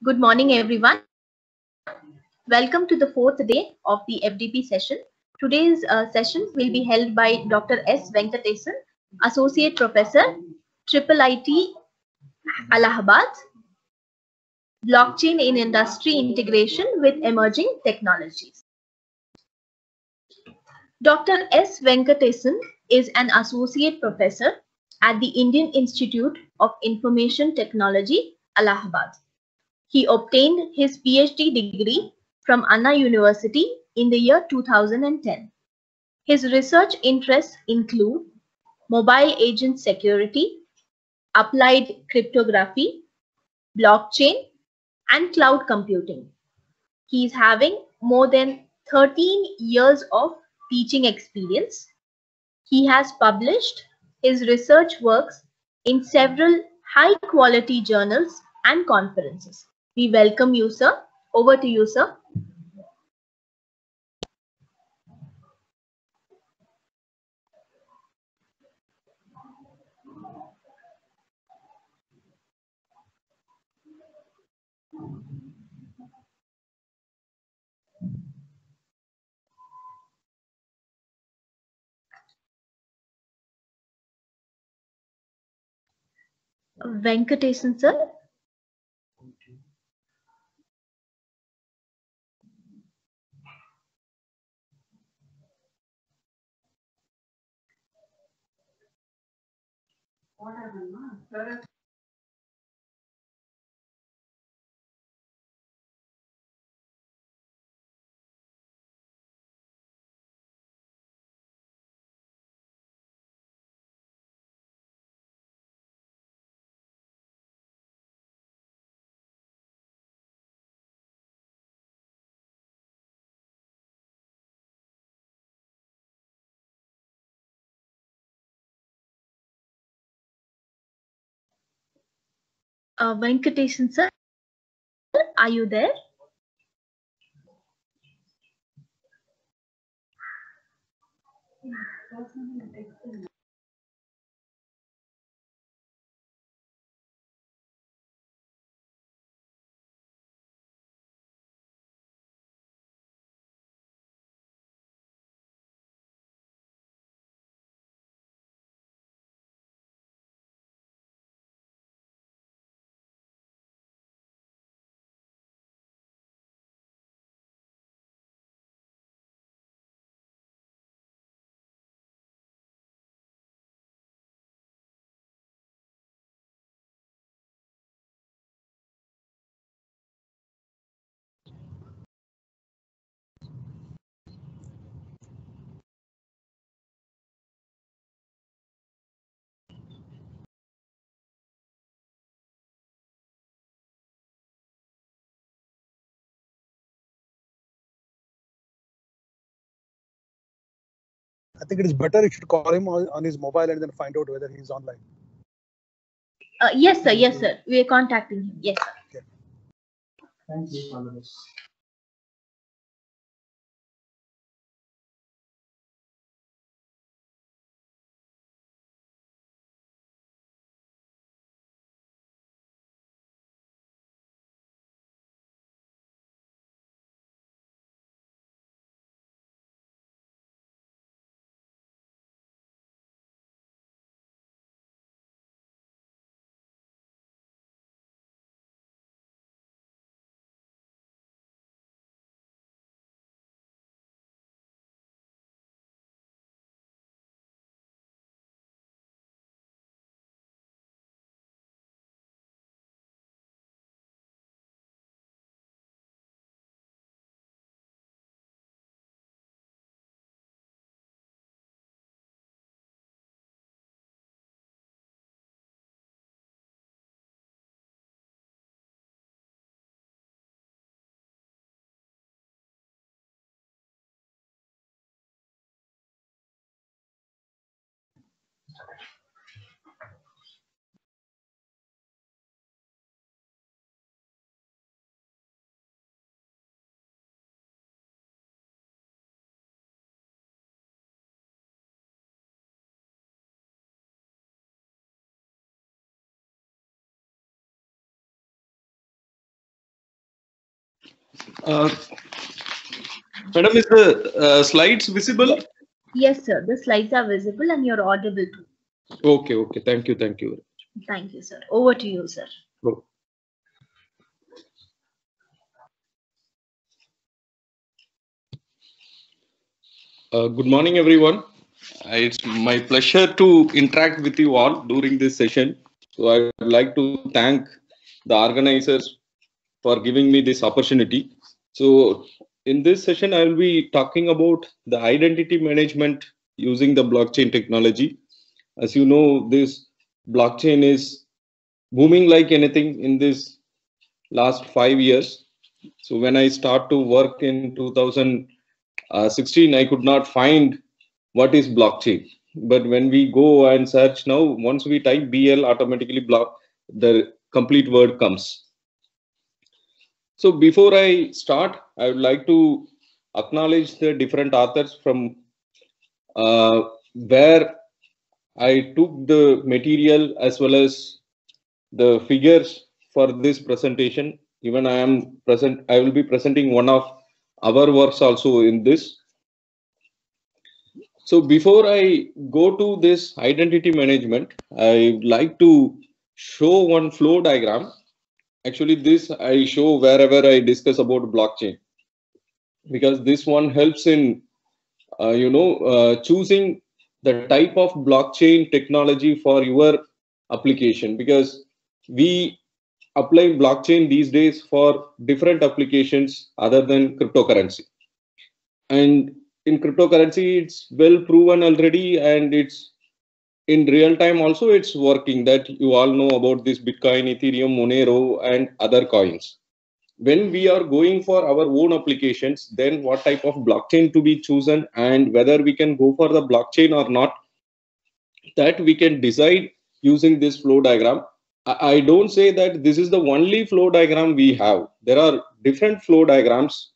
Good morning, everyone. Welcome to the fourth day of the FDP session. Today's session will be held by Dr. S. Venkatesan, Associate Professor, Triple IT, Allahabad, Blockchain in Industry Integration with Emerging Technologies. Dr. S. Venkatesan is an Associate Professor at the Indian Institute of Information Technology, Allahabad. He obtained his PhD degree from Anna University in the year 2010. His research interests include mobile agent security, applied cryptography, blockchain, and cloud computing. He is having more than 13 years of teaching experience. He has published his research works in several high-quality journals and conferences. We welcome you, sir. Over to you, sir. Venkatesan, sir. Venkatesan, sir, are you there? I think it is better if you call him on his mobile and then find out whether he's online. Yes, sir. Yes, sir. We are contacting him. Yes, sir. Okay. Thank you. All the best. Uh, Madam, is the slides visible? Yes, sir. The slides are visible and you're audible too. Okay, okay. Thank you, thank you. Thank you, sir. Over to you, sir. Oh. Good morning, everyone. It's my pleasure to interact with you all during this session. So I would like to thank the organizers for giving me this opportunity. So in this session, I will be talking about the identity management using the blockchain technology. As you know, this blockchain is booming like anything in this last 5 years. So when I start to work in 2016, I could not find what is blockchain. But when we go and search now, once we type BL, automatically the complete word comes. So before I start, I would like to acknowledge the different authors from where I took the material as well as the figures for this presentation. Even I will be presenting one of our works also in this. So before I go to this identity management, I would like to show one flow diagram. Actually, this I show wherever I discuss about blockchain, because this one helps in choosing the type of blockchain technology for your application, because we apply blockchain these days for different applications other than cryptocurrency. And in cryptocurrency, it's well proven already, and it's in real time also it's working, that you all know about this Bitcoin, Ethereum, Monero, and other coins. When we are going for our own applications, then what type of blockchain to be chosen and whether we can go for the blockchain or not, that we can decide using this flow diagram. I don't say that this is the only flow diagram we have. There are different flow diagrams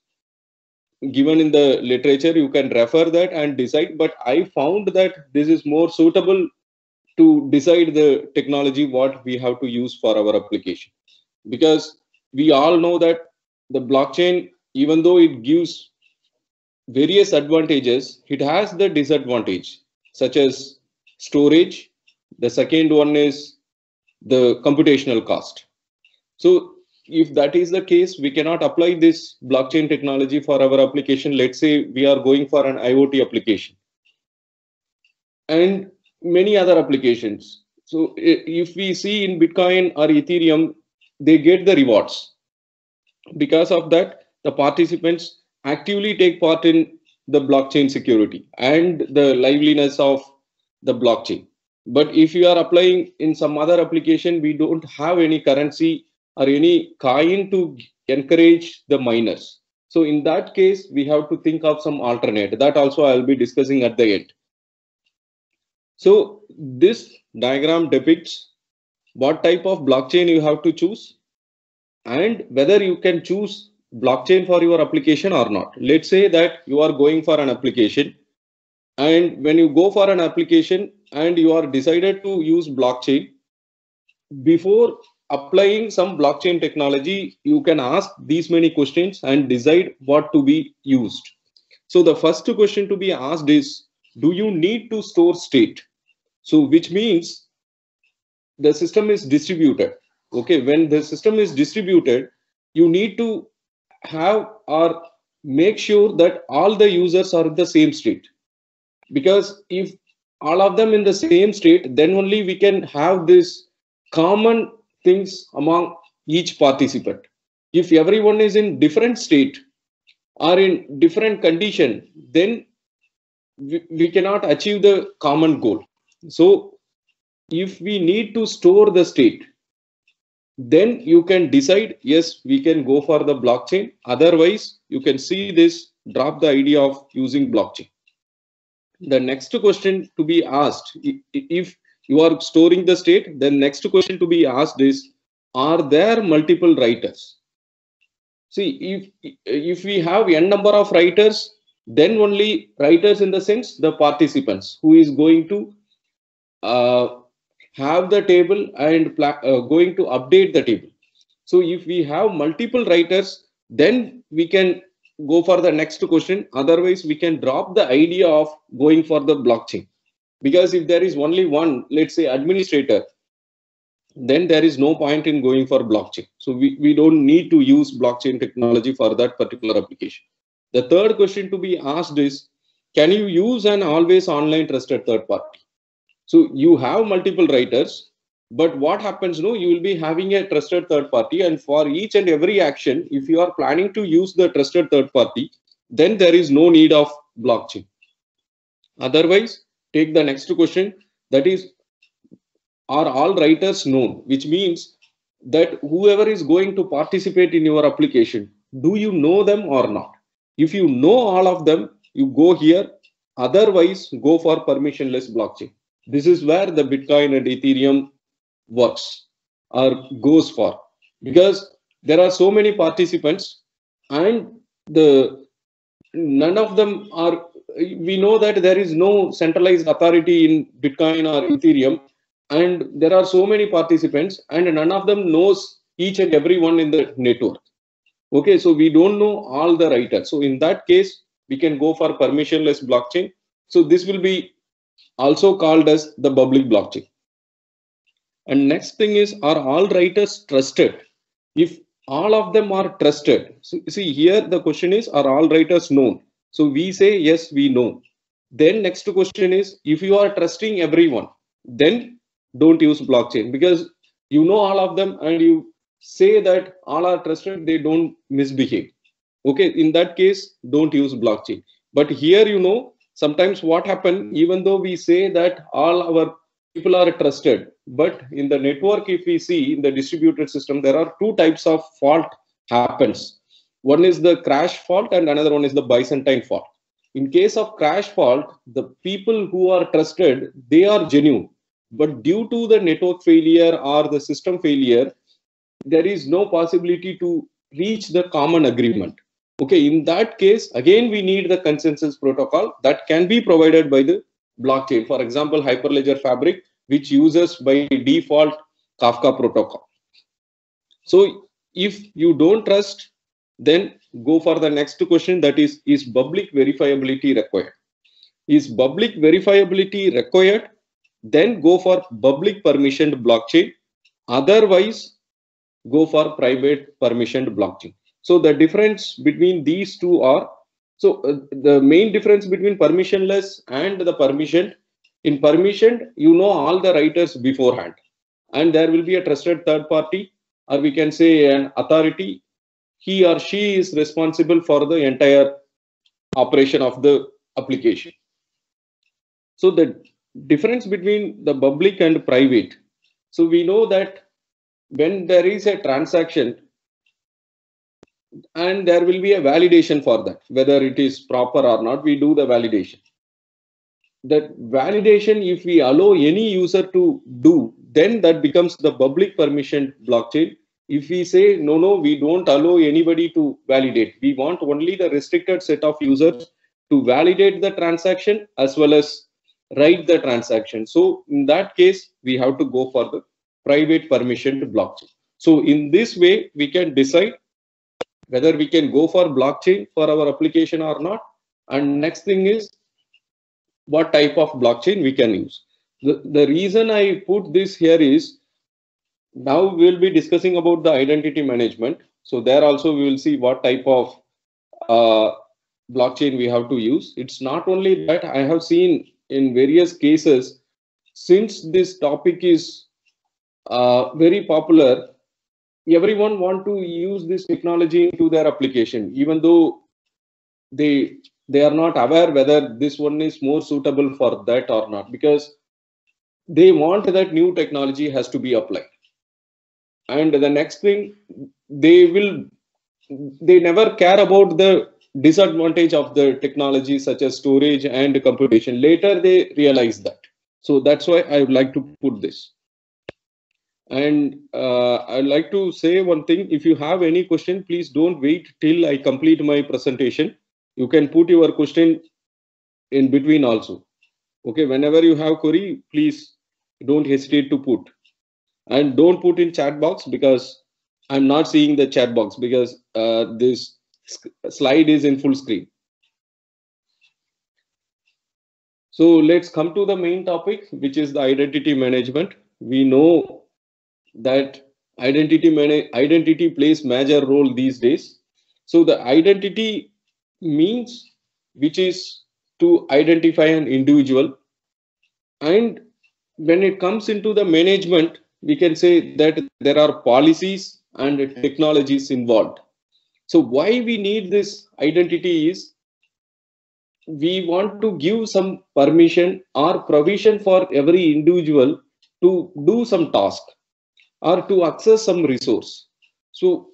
given in the literature. You can refer that and decide, but I found that this is more suitable to decide the technology what we have to use for our application. Because we all know that the blockchain, even though it gives various advantages, it has the disadvantage, such as storage. The second one is the computational cost. So if that is the case, we cannot apply this blockchain technology for our application. Let's say we are going for an IoT application and many other applications. So if we see in Bitcoin or Ethereum, they get the rewards. Because of that, the participants actively take part in the blockchain security and the liveliness of the blockchain. But if you are applying in some other application, we don't have any currency or any coin to encourage the miners. So in that case, we have to think of some alternate. That also I'll be discussing at the end. So this diagram depicts what type of blockchain you have to choose and whether you can choose blockchain for your application or not. Let's say that you are going for an application, and when you go for an application and you are decided to use blockchain, before applying some blockchain technology, you can ask these many questions and decide what to be used. So the first question to be asked is, do you need to store state? So which means the system is distributed. Okay, when the system is distributed, you need to have or make sure that all the users are in the same state. Because if all of them in the same state, then only we can have this common things among each participant. If everyone is in different state or in different condition, then we cannot achieve the common goal. So if we need to store the state, then you can decide, yes, we can go for the blockchain. Otherwise, you can see this, drop the idea of using blockchain. The next question to be asked, if you are storing the state, then next question to be asked is, are there multiple writers? See, if we have n number of writers, then only writers in the sense the participants who is going to have the table and going to update the table. So if we have multiple writers, then we can go for the next question. Otherwise, we can drop the idea of going for the blockchain. Because if there is only one, let's say, administrator, then there is no point in going for blockchain. So we don't need to use blockchain technology for that particular application. The third question to be asked is, can you use an always online trusted third party? So you have multiple writers, but what happens now, you will be having a trusted third party, and for each and every action, if you are planning to use the trusted third party, then there is no need of blockchain. Otherwise, take the next question, that is, are all writers known? Which means that whoever is going to participate in your application, do you know them or not? If you know all of them, you go here. Otherwise, go for permissionless blockchain. This is where the Bitcoin and Ethereum works or goes for, because there are so many participants and none of them are, we know that there is no centralized authority in Bitcoin or Ethereum, and there are so many participants and none of them knows each and every one in the network. Okay, so we don't know all the writers. So in that case, we can go for permissionless blockchain. So this will be also called as the public blockchain. And next thing is, are all writers trusted? If all of them are trusted, so see here the question is, are all writers known? So we say yes, we know. Then next question is, if you are trusting everyone, then don't use blockchain, because you know all of them and you say that all are trusted, they don't misbehave. Okay, in that case, don't use blockchain. But here, you know, sometimes what happens, even though we say that all our people are trusted, but in the network, if we see in the distributed system, there are two types of fault happens. One is the crash fault and another one is the Byzantine fault. In case of crash fault, the people who are trusted, they are genuine. But due to the network failure or the system failure, there is no possibility to reach the common agreement. Okay, in that case, again, we need the consensus protocol that can be provided by the blockchain. For example, Hyperledger Fabric, which uses by default Kafka protocol. So if you don't trust, then go for the next question, that is public verifiability required? Is public verifiability required? Then go for public permissioned blockchain. Otherwise, go for private permissioned blockchain. So the difference between these two are, the main difference between permissionless and the permissioned, in permissioned, you know all the writers beforehand, and there will be a trusted third party, or we can say an authority. He or she is responsible for the entire operation of the application. So the difference between the public and private. So we know that when there is a transaction, and there will be a validation for that, whether it is proper or not, we do the validation. That validation, if we allow any user to do, then that becomes the public permission blockchain. If we say, no, we don't allow anybody to validate, we want only the restricted set of users to validate the transaction as well as write the transaction. So in that case, we have to go for the private permissioned blockchain. So in this way, we can decide whether we can go for blockchain for our application or not. And next thing is, what type of blockchain we can use. The reason I put this here is, now we will be discussing about the identity management. So there also we will see what type of blockchain we have to use. It's not only that, I have seen in various cases, since this topic is very popular, everyone want to use this technology into their application, even though they are not aware whether this one is more suitable for that or not, because they want that new technology has to be applied. And the next thing, they never care about the disadvantage of the technology such as storage and computation. Later they realize that. So that's why I would like to put this. And I'd like to say one thing, if you have any question, please don't wait till I complete my presentation. You can put your question in between also. Okay, whenever you have query, please don't hesitate to put. And don't put in chat box, because I'm not seeing the chat box because this slide is in full screen. So let's come to the main topic, which is the identity management. We know that identity plays major role these days. So the identity means which is to identify an individual, and when it comes into the management, we can say that there are policies and technologies involved. So why we need this identity is we want to give some permission or provision for every individual to do some task or to access some resource. So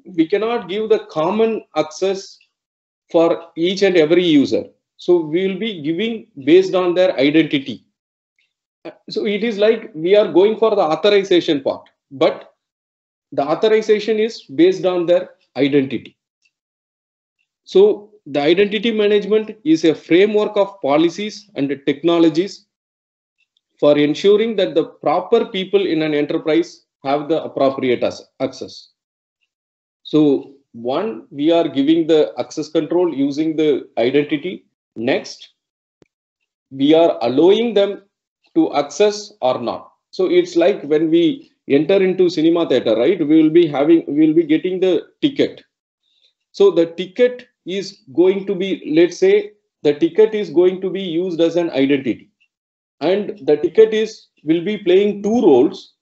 we cannot give the common access for each and every user. So we will be giving based on their identity. So it is like we are going for the authorization part, but the authorization is based on their identity. So the identity management is a framework of policies and technologies for ensuring that the proper people in an enterprise have the appropriate access. So one, we are giving the access control using the identity. Next, we are allowing them to access or not. So it's like when we enter into cinema theater, right? We will be getting the ticket. So the ticket is going to be, let's say, the ticket is going to be used as an identity, and the ticket will be playing two roles.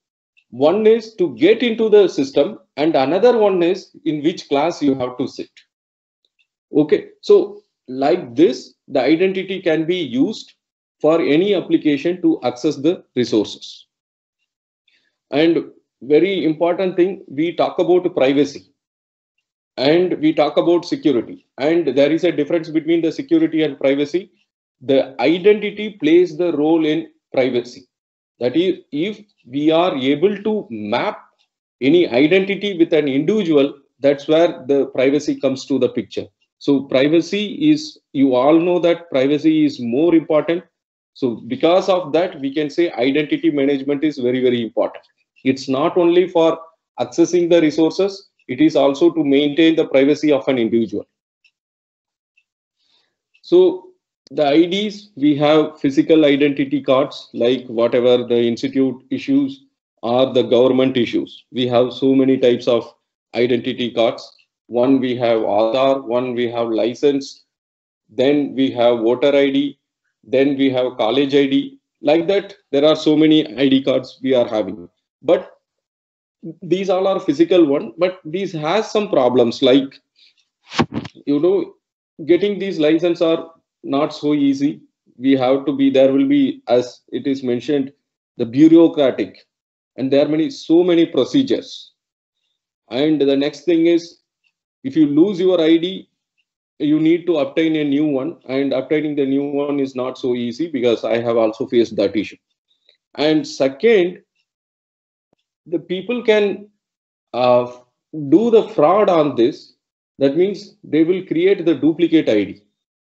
One is to get into the system, and another one is in which class you have to sit. Okay, so like this, the identity can be used for any application to access the resources. And very important thing, we talk about privacy and we talk about security, and there is a difference between the security and privacy. The identity plays the role in privacy. That is, if we are able to map any identity with an individual, that's where the privacy comes to the picture. So privacy is, you all know that privacy is more important. So because of that, we can say identity management is very, very important. It's not only for accessing the resources, it is also to maintain the privacy of an individual. So the IDs, we have physical identity cards, like whatever the institute issues or the government issues. We have so many types of identity cards. One, we have Aadhaar, one, we have license, then we have voter ID, then we have college ID. Like that, there are so many ID cards we are having. But these all are physical one, but these has some problems, like, getting these license are not so easy. We have to be, there will be, as it is mentioned, the bureaucratic, and there are so many procedures. And the next thing is, if you lose your ID, you need to obtain a new one, and obtaining the new one is not so easy, because I have also faced that issue. And second, the people can do the fraud on this. That means they will create the duplicate ID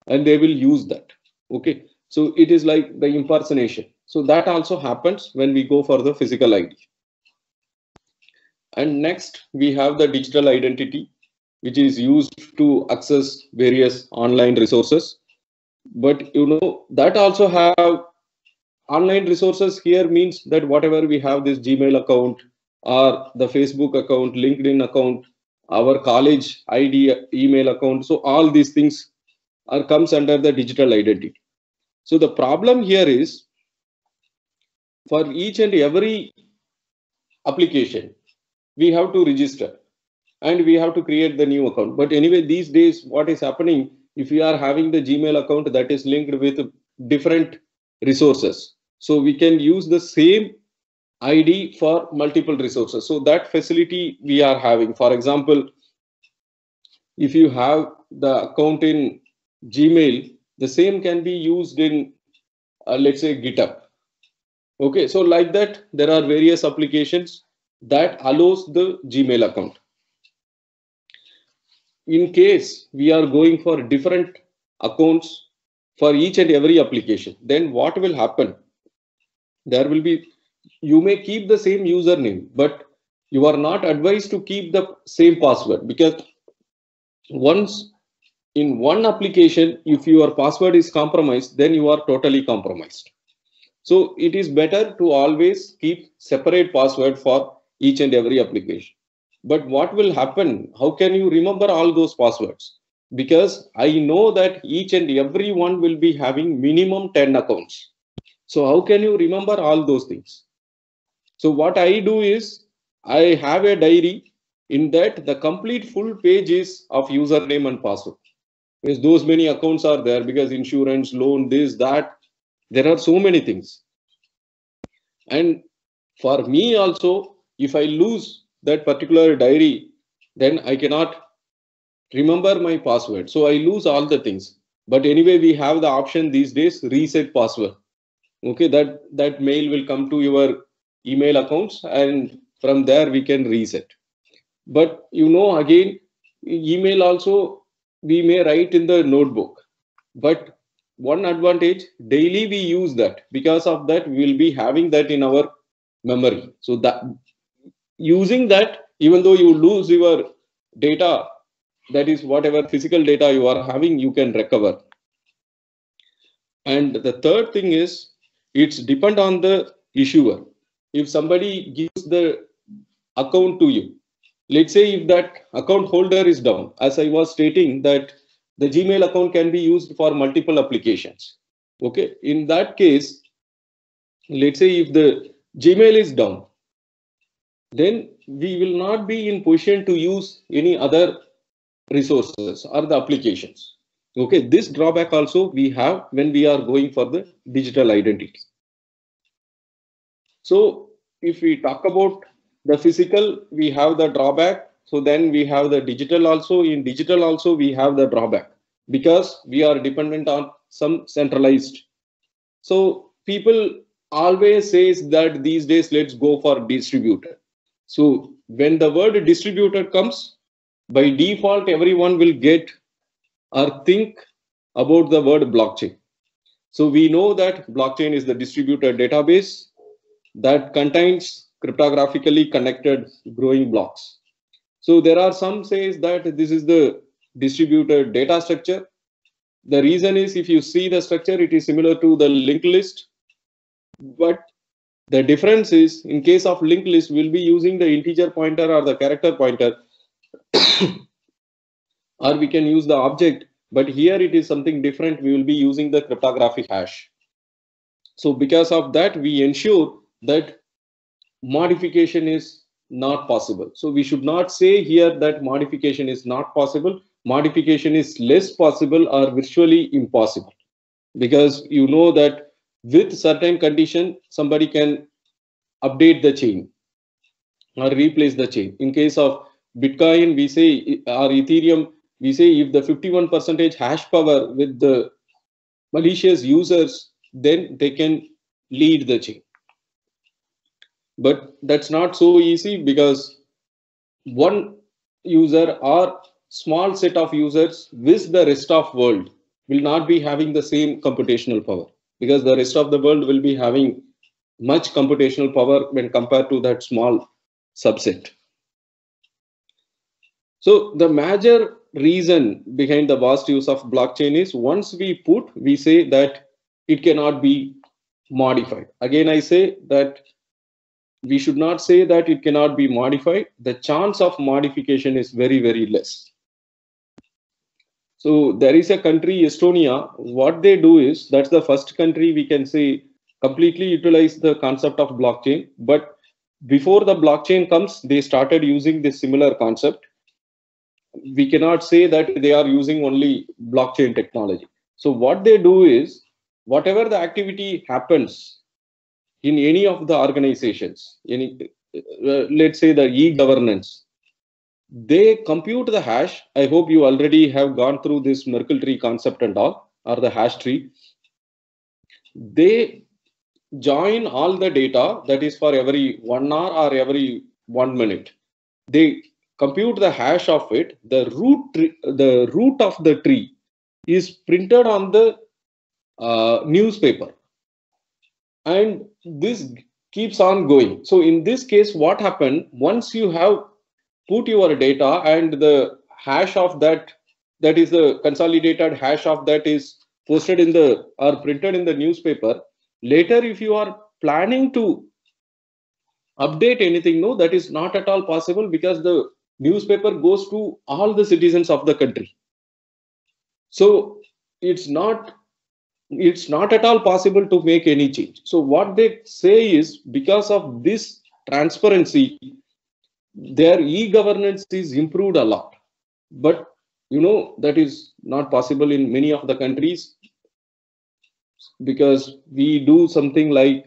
and they will use that. Okay, so it is like the impersonation. So that also happens when we go for the physical ID. And next, we have the digital identity, which is used to access various online resources. But that also have online resources here, means that whatever we have, this Gmail account or the Facebook account, LinkedIn account, our college ID, email account. So all these things comes under the digital identity. So the problem here is, for each and every application, we have to register and we have to create the new account. But anyway, these days, what is happening, if we are having the Gmail account that is linked with different resources, so we can use the same ID for multiple resources. So that facility we are having. For example, if you have the account in Gmail, the same can be used in, let's say, GitHub. Okay, so like that, there are various applications that allows the Gmail account. In case we are going for different accounts for each and every application, then what will happen? There will be, you may keep the same username, but you are not advised to keep the same password, because once in one application, if your password is compromised, then you are totally compromised. So it is better to always keep separate password for each and every application. But what will happen? How can you remember all those passwords? Because I know that each and every one will be having minimum 10 accounts. So how can you remember all those things? So what I do is I have a diary in that the complete full page is of username and password. Because those many accounts are there, because insurance, loan, this, that, there are so many things. And for me also, if I lose that particular diary, then I cannot remember my password. So I lose all the things. But anyway, we have the option these days, reset password. Okay, that mail will come to your email accounts, and from there we can reset. But again, email also we may write in the notebook. But one advantage, daily we use that. Because of that, we will be having that in our memory. So that using that, even though you lose your data, that is whatever physical data you are having, you can recover. And the third thing is, it's depend on the issuer. If somebody gives the account to you, let's say if that account holder is down, as I was stating that the Gmail account can be used for multiple applications. Okay, in that case, let's say if the Gmail is down, then we will not be in position to use any other resources or the applications. Okay, this drawback also we have when we are going for the digital identity. So if we talk about the physical, we have the drawback. So then we have the digital also. In digital also we have the drawback, because we are dependent on some centralized. So people always says that these days let's go for distributed. So when the word distributed comes, by default everyone will get or think about the word blockchain. So we know that blockchain is the distributed database that contains cryptographically connected growing blocks. So there are some says that this is the distributed data structure. The reason is, if you see the structure, it is similar to the linked list. But the difference is, in case of linked list, we'll be using the integer pointer or the character pointer, or we can use the object. But here it is something different. We will be using the cryptographic hash. So because of that, we ensure that modification is not possible. So we should not say here that modification is not possible. Modification is less possible or virtually impossible, because you know that with certain condition, somebody can update the chain or replace the chain. In case of Bitcoin, we say, or Ethereum, we say if the 51% hash power with the malicious users, then they can lead the chain. But that's not so easy, because one user or small set of users with the rest of world will not be having the same computational power, because the rest of the world will be having much computational power when compared to that small subset. So the major reason behind the vast use of blockchain is, once we say that it cannot be modified. Again, I say that we should not say that it cannot be modified. The chance of modification is very, very less. So there is a country, Estonia. What they do is, that's the first country we can say completely utilize the concept of blockchain. But before the blockchain comes, they started using this similar concept. We cannot say that they are using only blockchain technology. So what they do is, whatever the activity happens in any of the organizations, let's say the e-governance, they compute the hash. I hope you already have gone through this Merkle tree concept and all, or the hash tree. They join all the data, that is for every 1 hour or every 1 minute. They compute the hash of it. The root of the tree is printed on the newspaper, and this keeps on going. So in this case, what happened, once you have put your data and the hash of that, that is the consolidated hash of that is posted in the or printed in the newspaper, later if you are planning to update anything, no, that is not at all possible, because the newspaper goes to all the citizens of the country. So it's not at all possible to make any change. So what they say is, because of this transparency, their e-governance is improved a lot. But that is not possible in many of the countries, because we do something like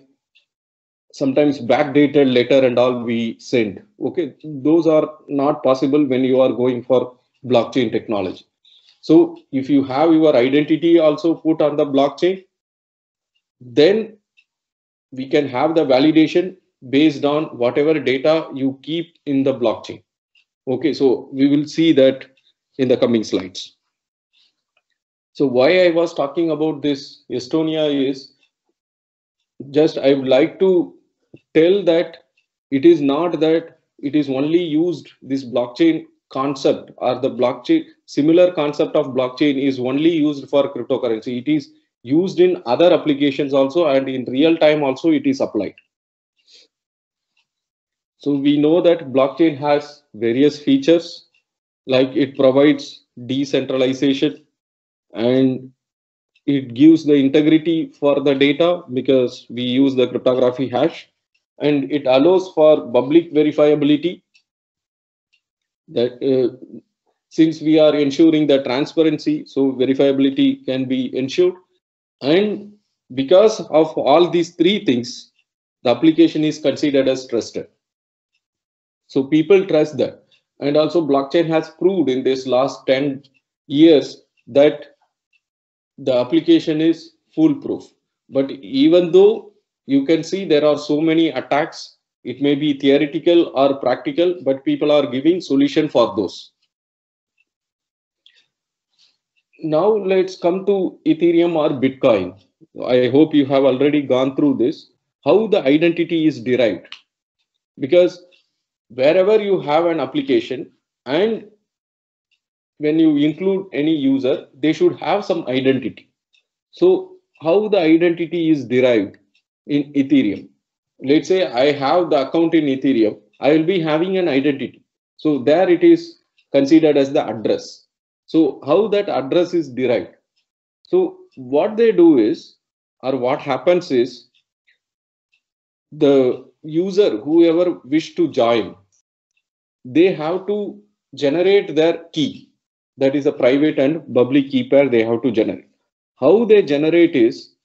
sometimes backdated letter and all we send. Okay, those are not possible when you are going for blockchain technology. So if you have your identity also put on the blockchain, then we can have the validation based on whatever data you keep in the blockchain. Okay, so we will see that in the coming slides. So why I was talking about this Estonia is just I would like to tell that it is not that it is only used, this blockchain concept or the blockchain similar concept of blockchain is only used for cryptocurrency. It is used in other applications also, and in real time also it is applied. So we know that blockchain has various features, like it provides decentralization and it gives the integrity for the data because we use the cryptography hash, and it allows for public verifiability, that since we are ensuring the transparency, so verifiability can be ensured. And because of all these three things, the application is considered as trusted. So people trust that. And also blockchain has proved in this last 10 years that the application is foolproof. But even though you can see there are so many attacks, it may be theoretical or practical, but people are giving solution for those. Now let's come to Ethereum or Bitcoin. I hope you have already gone through this, how the identity is derived. Because wherever you have an application and when you include any user, they should have some identity. So how the identity is derived in Ethereum? Let's say I have the account in Ethereum, I will be having an identity. So there it is considered as the address. So how that address is derived? So what they do is, or what happens is, the user, whoever wish to join, they have to generate their key. That is a private and public key pair they have to generate. How they generate is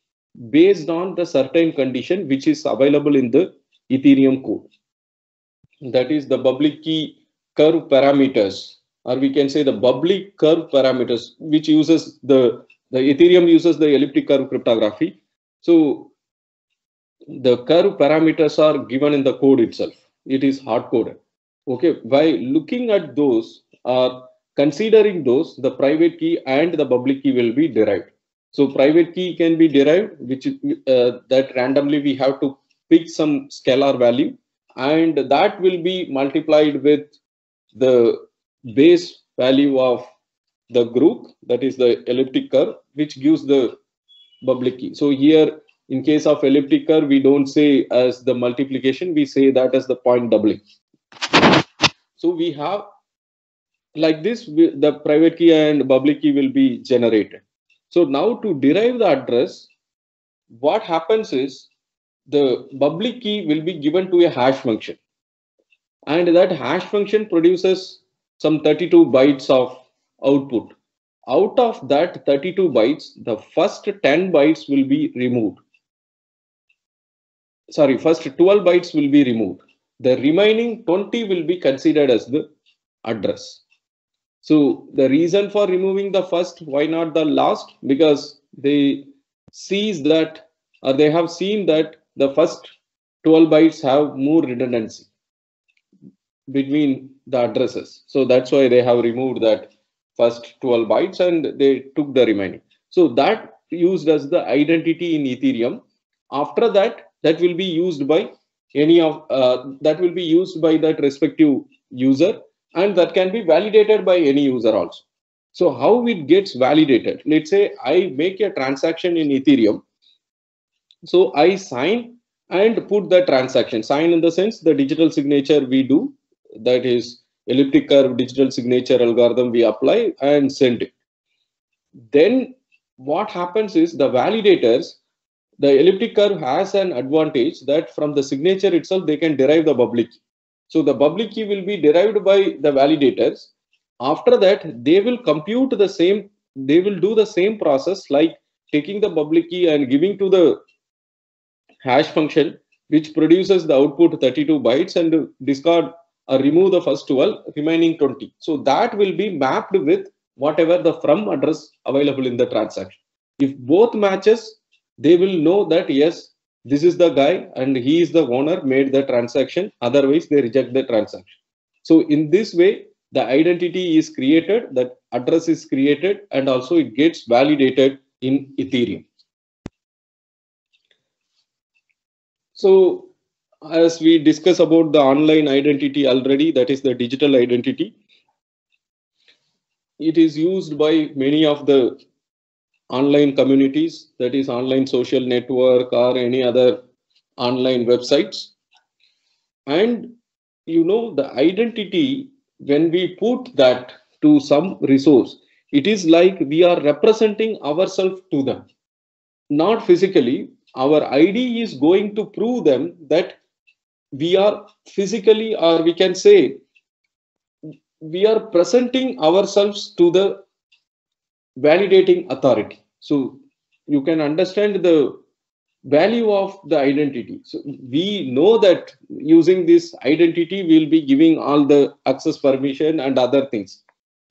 based on the certain condition which is available in the Ethereum code. That is the public key curve parameters, or we can say the public curve parameters, which uses the Ethereum uses the elliptic curve cryptography. So the curve parameters are given in the code itself. It is hard coded. Okay, by looking at those or considering those, the private key and the public key will be derived. So private key can be derived, which is that randomly we have to pick some scalar value, and that will be multiplied with the base value of the group, that is the elliptic curve, which gives the public key. So here, in case of elliptic curve, we don't say as the multiplication, we say that as the point doubling. So we have like this, the private key and public key will be generated. So now to derive the address, what happens is the public key will be given to a hash function, and that hash function produces some 32 bytes of output. Out of that 32 bytes, the first 10 bytes will be removed. Sorry, first 12 bytes will be removed. The remaining 20 will be considered as the address. So the reason for removing the first, why not the last? Because they sees that, or they have seen that the first 12 bytes have more redundancy between the addresses. So that's why they have removed that first 12 bytes and they took the remaining. So that used as the identity in Ethereum. After that, that will be used by any of that will be used by that respective user, and that can be validated by any user also. So how it gets validated? Let's say I make a transaction in Ethereum. So I sign and put the transaction. Sign in the sense the digital signature we do, that is elliptic curve digital signature algorithm we apply and send it. Then what happens is the validators, the elliptic curve has an advantage that from the signature itself they can derive the public key. So the public key will be derived by the validators. After that, they will compute the same, they will do the same process like taking the public key and giving to the hash function, which produces the output 32 bytes and discard or remove the first 12, remaining 20. So that will be mapped with whatever the from address available in the transaction. If both matches, they will know that yes, this is the guy and he is the owner made the transaction. Otherwise, they reject the transaction. So in this way, the identity is created, that address is created, and also it gets validated in Ethereum. So as we discuss about the online identity already, that is the digital identity, it is used by many of the online communities, that is online social network or any other online websites. And you know, the identity, when we put that to some resource, it is like we are representing ourselves to them, not physically. Our ID is going to prove them that we are physically, or we can say we are presenting ourselves to the validating authority. So you can understand the value of the identity. So we know that using this identity, we'll be giving all the access permission and other things.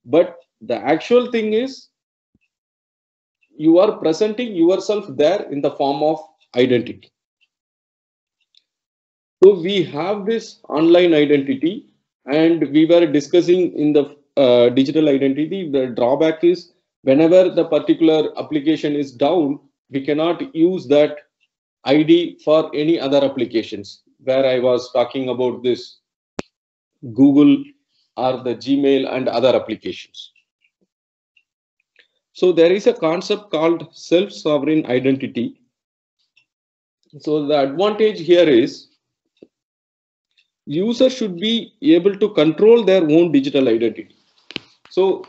But the actual thing is you are presenting yourself there in the form of identity. So we have this online identity, and we were discussing in the digital identity, the drawback is whenever the particular application is down, we cannot use that ID for any other applications, where I was talking about this Google or the Gmail and other applications. So there is a concept called self-sovereign identity. So the advantage here is user should be able to control their own digital identity. So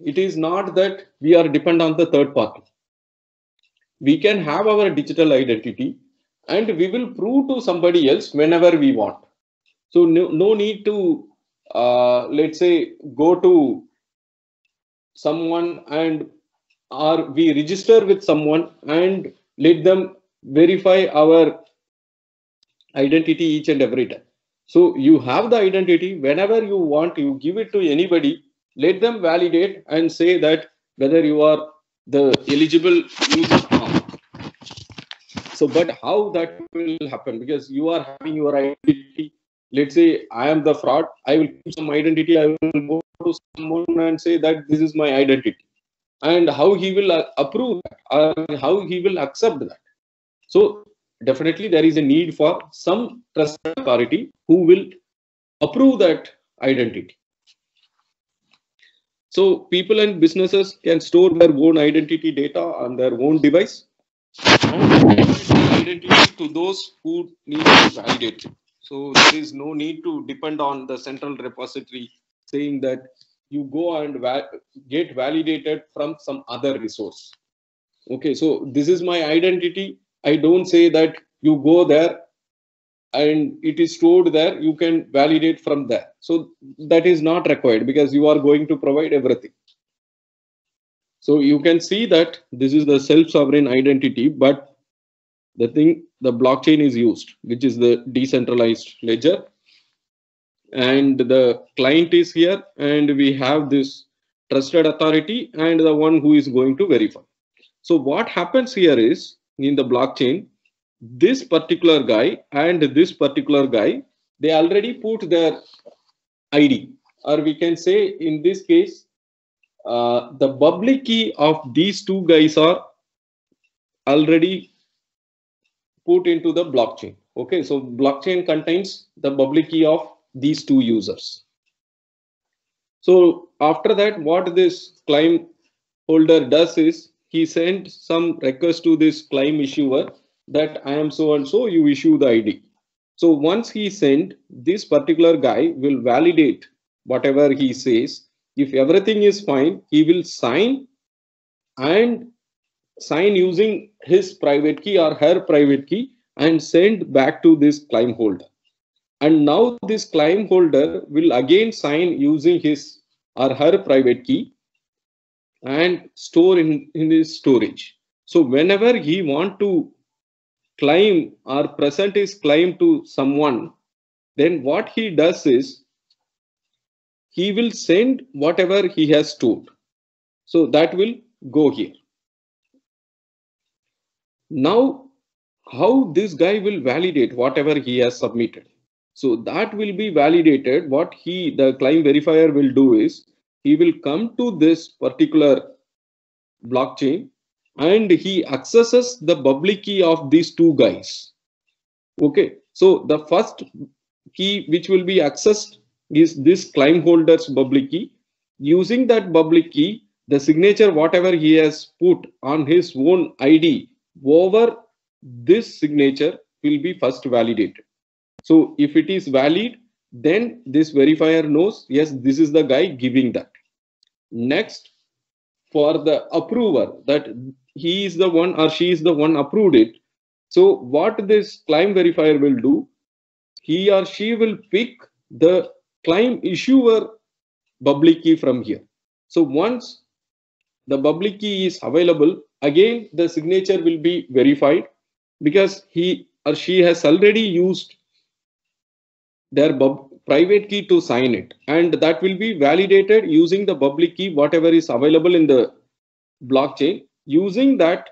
it is not that we are dependent on the third party. We can have our digital identity and we will prove to somebody else whenever we want. So no need to, let's say, go to someone and or we register with someone and let them verify our identity each and every time. So you have the identity, whenever you want, you give it to anybody, let them validate and say that whether you are the eligible user or not. So, but how that will happen? Because you are having your identity. Let's say I am the fraud. I will keep some identity. I will go to someone and say that this is my identity. And how he will approve that, or how he will accept that. So definitely there is a need for some trusted authority who will approve that identity. So people and businesses can store their own identity data on their own device and identity to those who need to validate it. So there is no need to depend on the central repository saying that you go and get validated from some other resource. Okay, so this is my identity. I don't say that you go there and it is stored there, you can validate from there. So that is not required because you are going to provide everything. So you can see that this is the self-sovereign identity, but the blockchain is used, which is the decentralized ledger. And the client is here, and we have this trusted authority and the one who is going to verify. So what happens here is in the blockchain, this particular guy and this particular guy, they already put their ID, or we can say in this case, the public key of these two guys are already put into the blockchain. Okay, so blockchain contains the public key of these two users. So after that, what this claim holder does is he sends some request to this claim issuer that I am so and so, you issue the ID. So once he sent, this particular guy will validate whatever he says. If everything is fine, he will sign and sign using his private key or her private key and send back to this claim holder. And now this claim holder will again sign using his or her private key and store in his storage. So whenever he want to claim or present his claim to someone, then what he does is he will send whatever he has stored. So that will go here. Now, how this guy will validate whatever he has submitted? So that will be validated. What the claim verifier will do is he will come to this particular blockchain and he accesses the public key of these two guys. Okay, so the first key which will be accessed is this claim holder's public key. Using that public key, the signature whatever he has put on his own ID over this signature will be first validated. So if it is valid, then this verifier knows, yes, this is the guy giving that. Next, for the approver, that he is the one or she is the one approved it. So what this claim verifier will do, he or she will pick the claim issuer public key from here. So once the public key is available, again the signature will be verified because he or she has already used their private key to sign it, and that will be validated using the public key whatever is available in the blockchain. Using that,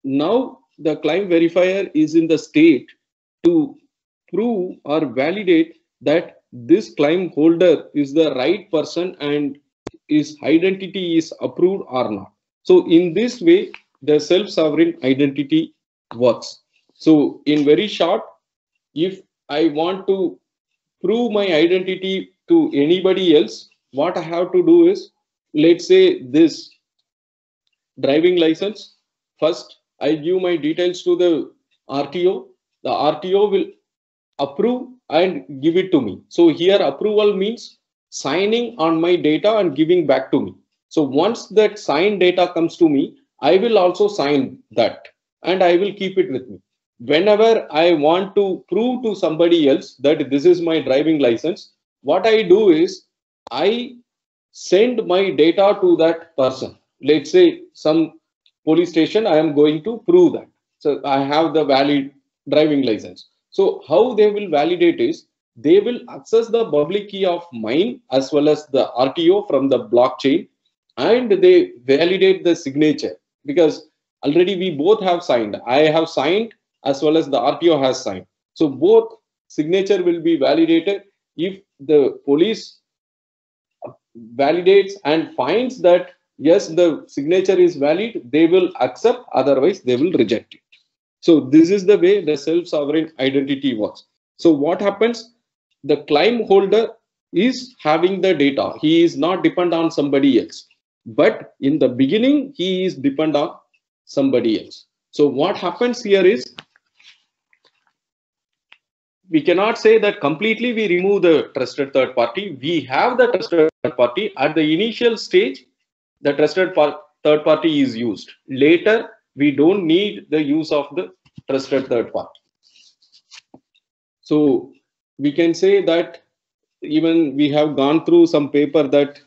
now the claim verifier is in the state to prove or validate that this claim holder is the right person and his identity is approved or not. So in this way, the self-sovereign identity works. So in very short, if I want to prove my identity to anybody else, what I have to do is, let's say this driving license. First, I give my details to the RTO. The RTO will approve and give it to me. So here approval means signing on my data and giving back to me. So once that signed data comes to me, I will also sign that and I will keep it with me. Whenever I want to prove to somebody else that this is my driving license, what I do is I send my data to that person. Let's say some police station, I am going to prove that. So I have the valid driving license. So how they will validate is they will access the public key of mine as well as the RTO from the blockchain, and they validate the signature because already we both have signed. I have signed as well as the RTO has signed. So both signature will be validated. If the police validates and finds that yes, the signature is valid, they will accept, otherwise they will reject it. So this is the way the self-sovereign identity works. So what happens? The claim holder is having the data. He is not dependent on somebody else. But in the beginning, he is dependent on somebody else. So what happens here is, we cannot say that completely we remove the trusted third party. We have the trusted third party. At the initial stage, the trusted third party is used. Later, we don't need the use of the trusted third party. So we can say that even we have gone through some paper that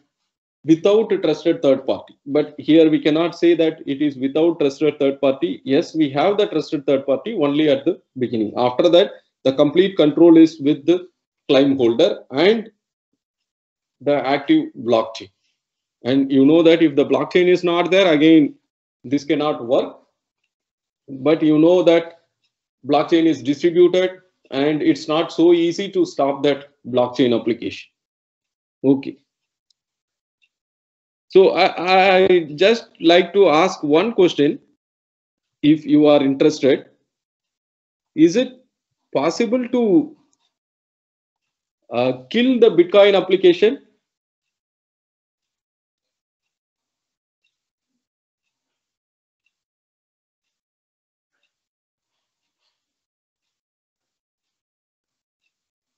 without a trusted third party, but here we cannot say that it is without trusted third party. Yes, we have the trusted third party only at the beginning. After that, the complete control is with the claim holder and the active blockchain. And you know that if the blockchain is not there, again, this cannot work. But you know that blockchain is distributed and it's not so easy to stop that blockchain application. Okay. So I just like to ask one question, if you are interested. Is it possible to kill the Bitcoin application?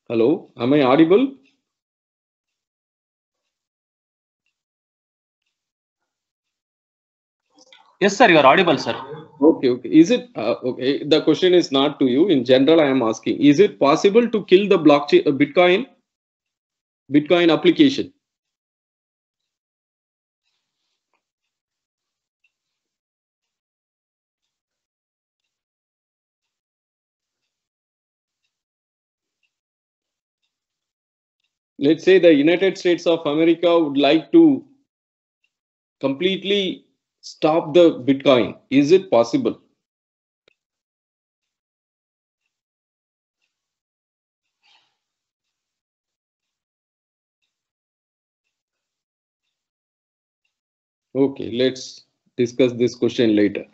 Hello, am I audible? Yes, sir, you are audible, sir. Okay, okay. Is it okay? The question is not to you. In general, I am asking: is it possible to kill the blockchain, Bitcoin application? Let's say the United States of America would like to completely stop the Bitcoin. Is it possible? Okay, let's discuss this question later.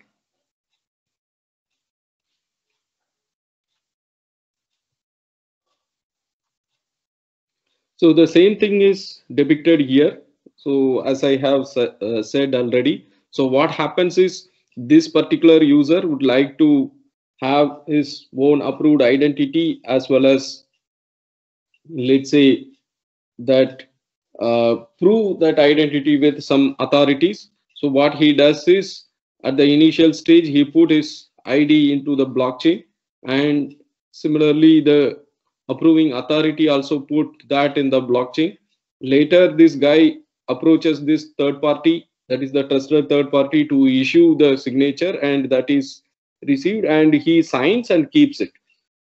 So the same thing is depicted here. So as I have said already, so what happens is this particular user would like to have his own approved identity, as well as, let's say, that prove that identity with some authorities. So what he does is, at the initial stage, he put his ID into the blockchain, and similarly the approving authority also put that in the blockchain. Later this guy approaches this third party, that is the trusted third party, to issue the signature, and that is received, and he signs and keeps it.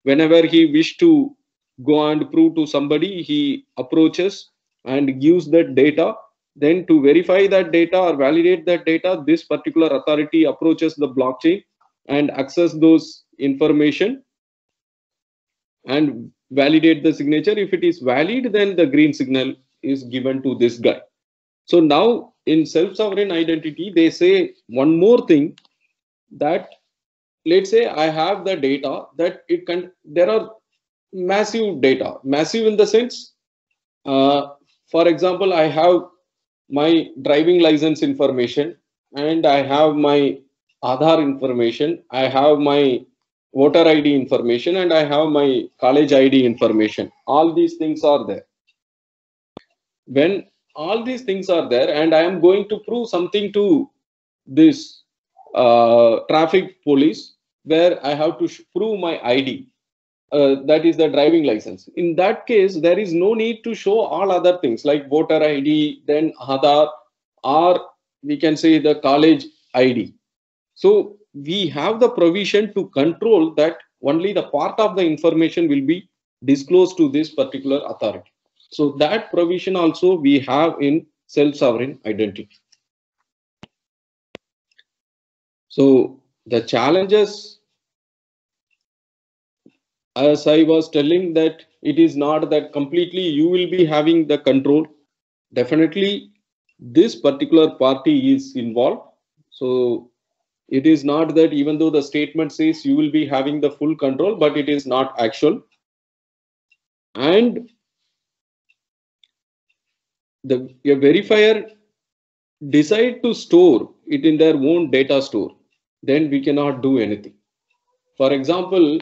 Whenever he wish to go and prove to somebody, he approaches and gives that data. Then to verify that data or validate that data, this particular authority approaches the blockchain and access those information and validate the signature. If it is valid, then the green signal is given to this guy. So now in self-sovereign identity, they say one more thing, that let's say I have the data that it can, there are massive data, massive in the sense, for example, I have my driving license information, and I have my Aadhaar information, I have my voter ID information, and I have my college ID information. All these things are there. When all these things are there, and I am going to prove something to this traffic police, where I have to prove my ID, that is the driving license. In that case, there is no need to show all other things like voter ID, then Aadhaar, or we can say the college ID. So we have the provision to control that only the part of the information will be disclosed to this particular authority. So that provision also we have in self-sovereign identity. So the challenges, as I was telling, that it is not that completely you will be having the control. Definitely this particular party is involved. So it is not that even though the statement says you will be having the full control, but it is not actual. And a verifier decide to store it in their own data store, then we cannot do anything. For example,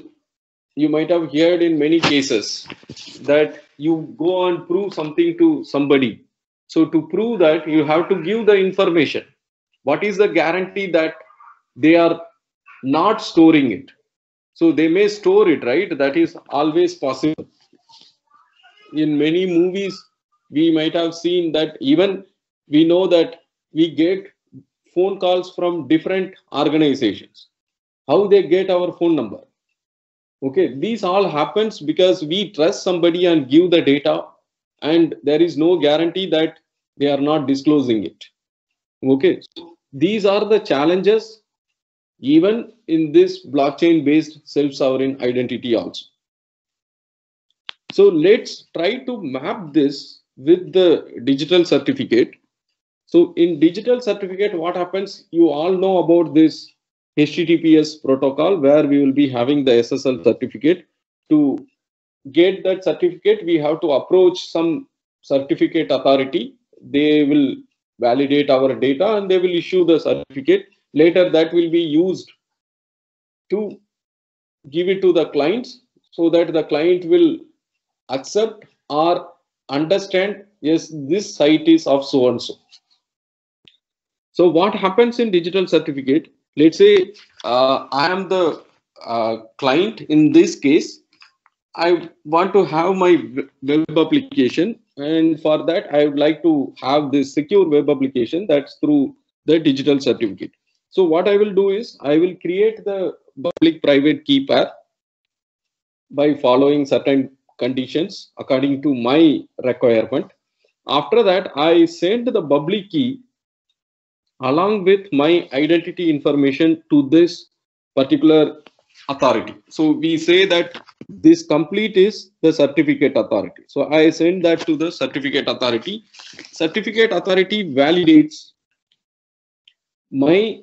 you might have heard in many cases that you go and prove something to somebody. So to prove that, you have to give the information. What is the guarantee that they are not storing it? So they may store it, right? That is always possible. In many movies, we might have seen that, even we know that we get phone calls from different organizations. How they get our phone number? Okay, these all happens because we trust somebody and give the data, and there is no guarantee that they are not disclosing it. Okay, so these are the challenges even in this blockchain based self-sovereign identity also. So let's try to map this with the digital certificate. So in digital certificate, what happens? You all know about this HTTPS protocol, where we will be having the SSL certificate. to get that certificate, we have to approach some certificate authority. They will validate our data and they will issue the certificate. Later, that will be used to give it to the clients so that the client will accept or understand, yes, this site is of so and so. So what happens in digital certificate? Let's say I am the client in this case. I want to have my web application, and for that I would like to have this secure web application that's through the digital certificate. So what I will do is I will create the public private key pair by following certain conditions according to my requirement. After that, I send the public key along with my identity information to this particular authority. So we say that this complete is the certificate authority. So I send that to the certificate authority. Certificate authority validates my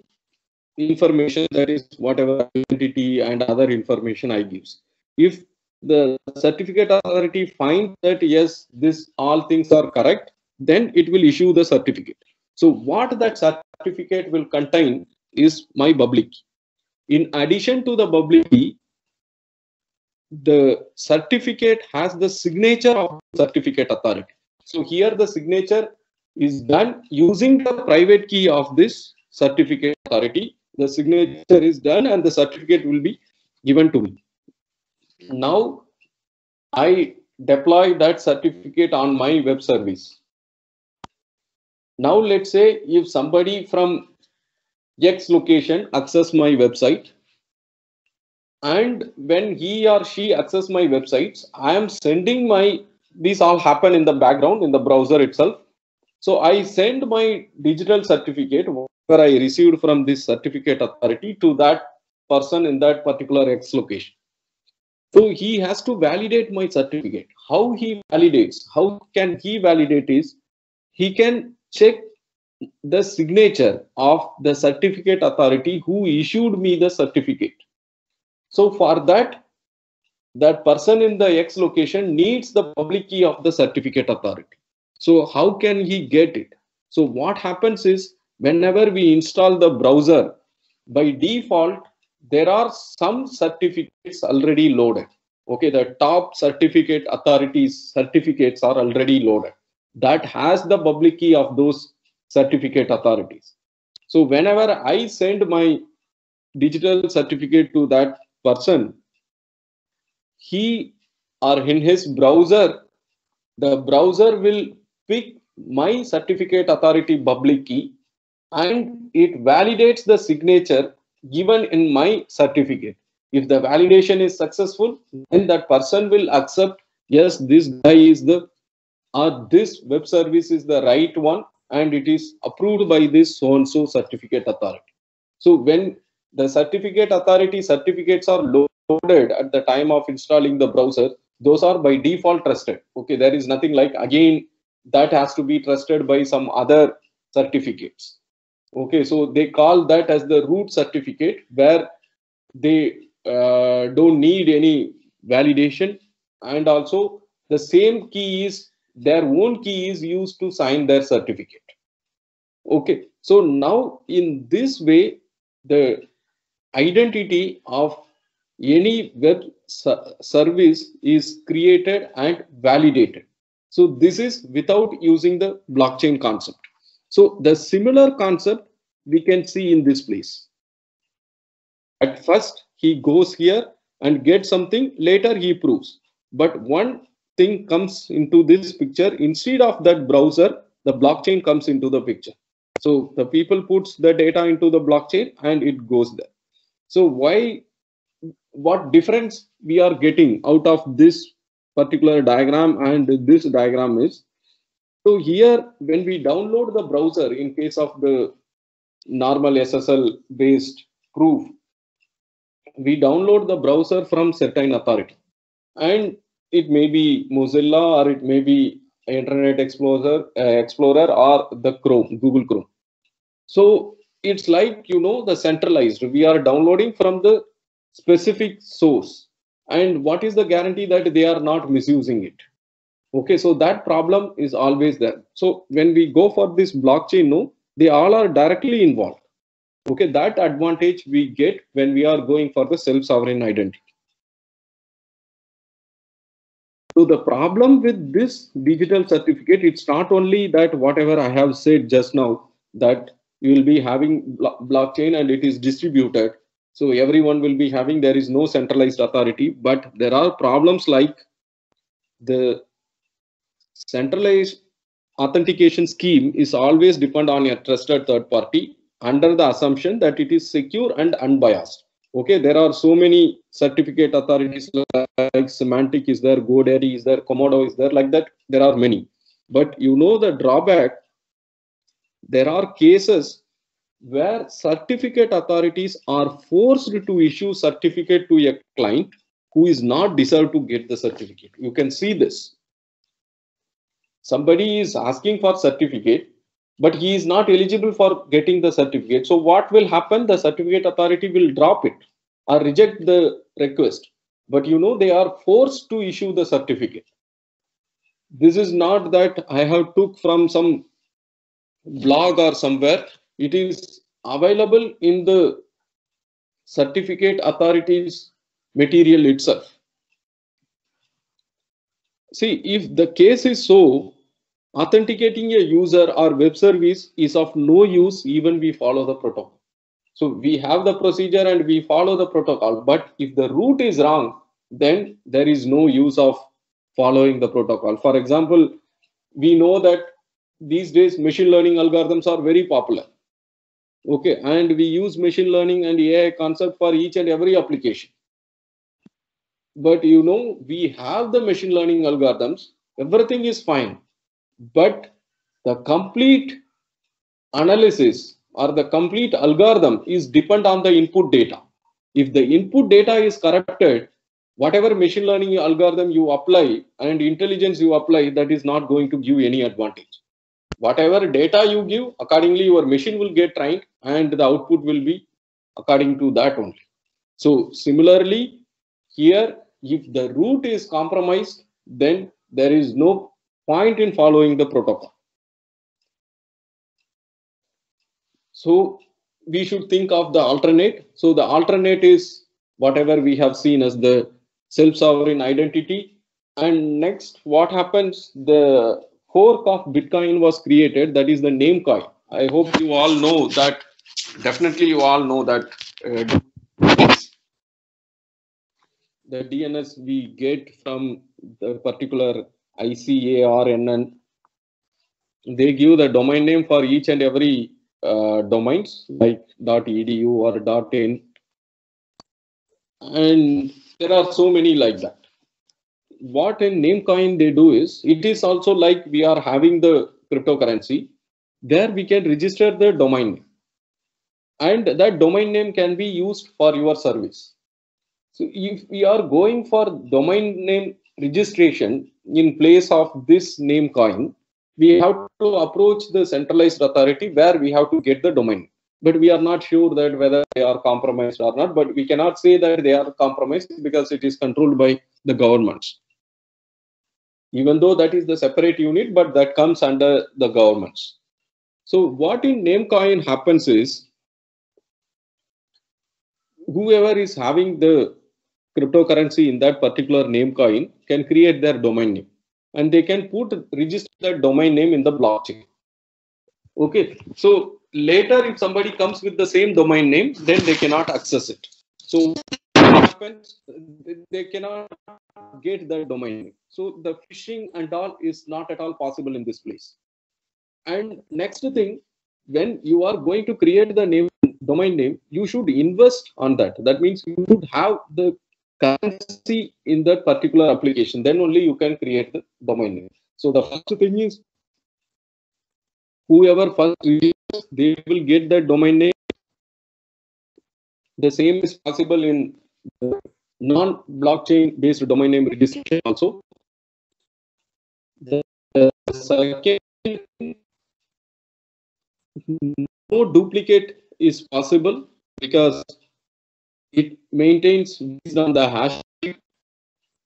information, that is whatever identity and other information I gives. If the certificate authority finds that yes, this all things are correct, then it will issue the certificate. So what that certificate will contain is my public key. In addition to the public key, the certificate has the signature of certificate authority. So here the signature is done using the private key of this certificate authority. The signature is done and the certificate will be given to me. Now I deploy that certificate on my web service. Now let's say if somebody from X location access my website, and when he or she access my websites, I am sending my, these all happen in the background in the browser itself. So I send my digital certificate where I received from this certificate authority to that person in that particular X location. So he has to validate my certificate. How he validates, how can he validate is, he can check the signature of the certificate authority who issued me the certificate. So for that, that person in the X location needs the public key of the certificate authority. So how can he get it? So what happens is, whenever we install the browser, by default, there are some certificates already loaded. Okay, the top certificate authorities certificates are already loaded. That has the public key of those certificate authorities. So whenever I send my digital certificate to that person, he or in his browser, the browser will pick my certificate authority public key and it validates the signature given in my certificate. If the validation is successful, then that person will accept, yes, this guy is the, or this web service is the right one and it is approved by this so-and-so certificate authority. So when the certificate authority certificates are loaded at the time of installing the browser, those are by default trusted. Okay, there is nothing like again that has to be trusted by some other certificates. Okay, so they call that as the root certificate, where they don't need any validation, and also the same key is, their own key is used to sign their certificate. Okay, so now in this way, the identity of any web service is created and validated. So this is without using the blockchain concept. So the similar concept we can see in this place. At first, he goes here and gets something, later he proves. But one thing comes into this picture, instead of that browser, the blockchain comes into the picture. So the people puts the data into the blockchain and it goes there. So what difference we are getting out of this particular diagram and this diagram is, so here when we download the browser, in case of the normal SSL based proof, we download the browser from certain authority, and it may be Mozilla or it may be Internet Explorer or the Chrome, Google Chrome. So it's like, the centralized, we are downloading from the specific source. And what is the guarantee that they are not misusing it? Okay, so that problem is always there. So when we go for this blockchain, no, they all are directly involved. Okay, that advantage we get when we are going for the self-sovereign identity. So the problem with this digital certificate, it's not only that whatever I have said just now, that you will be having blockchain and it is distributed. So everyone will be having, there is no centralized authority, but there are problems like the centralized authentication scheme is always depend on a trusted third party under the assumption that it is secure and unbiased. Okay, there are so many certificate authorities like Semantic is there, GoDaddy is there, Komodo is there, like that. There are many. But you know the drawback, there are cases where certificate authorities are forced to issue certificate to a client who is not deserved to get the certificate. You can see this. Somebody is asking for certificate, but he is not eligible for getting the certificate. So what will happen? The certificate authority will drop it or reject the request. But you know, they are forced to issue the certificate. This is not that I have took from some blog or somewhere. It is available in the certificate authorities material itself. See, if the case is so, authenticating a user or web service is of no use even we follow the protocol. So we have the procedure and we follow the protocol, but if the route is wrong, then there is no use of following the protocol. For example, we know that these days machine learning algorithms are very popular. Okay, and we use machine learning and AI concept for each and every application. But you know, we have the machine learning algorithms, everything is fine. But the complete analysis or the complete algorithm is depend on the input data. If the input data is corrupted, whatever machine learning algorithm you apply and intelligence you apply, that is not going to give any advantage. Whatever data you give, accordingly your machine will get trained and the output will be according to that only. So similarly, here, if the route is compromised, then there is no point in following the protocol. So we should think of the alternate. So the alternate is whatever we have seen as the self-sovereign identity. And next, what happens? The fork of Bitcoin was created, that is the Namecoin. I hope you all know that, definitely you all know that the DNS we get from the particular ICARNN, they give the domain name for each and every domains like .edu or .in, and there are so many like that. What in Namecoin they do is, it is also like we are having the cryptocurrency. There we can register the domain name, and that domain name can be used for your service. So if we are going for domain name registration in place of this Namecoin, we have to approach the centralized authority where we have to get the domain. But we are not sure that whether they are compromised or not, but we cannot say that they are compromised because it is controlled by the governments. Even though that is the separate unit, but that comes under the governments. So what in Namecoin happens is, whoever is having the cryptocurrency in that particular Namecoin can create their domain name, and they can register that domain name in the blockchain. Okay, so later if somebody comes with the same domain name, then they cannot access it. So what happens? They cannot get that domain name. So the phishing and all is not at all possible in this place. And next thing, when you are going to create the domain name, you should invest on that. That means you should have the currency in that particular application. Then only you can create the domain name. So the first thing is, whoever first registers, they will get the domain name. The same is possible in non-blockchain based domain name registration also. The second, no duplicate is possible because it maintains based on the hash.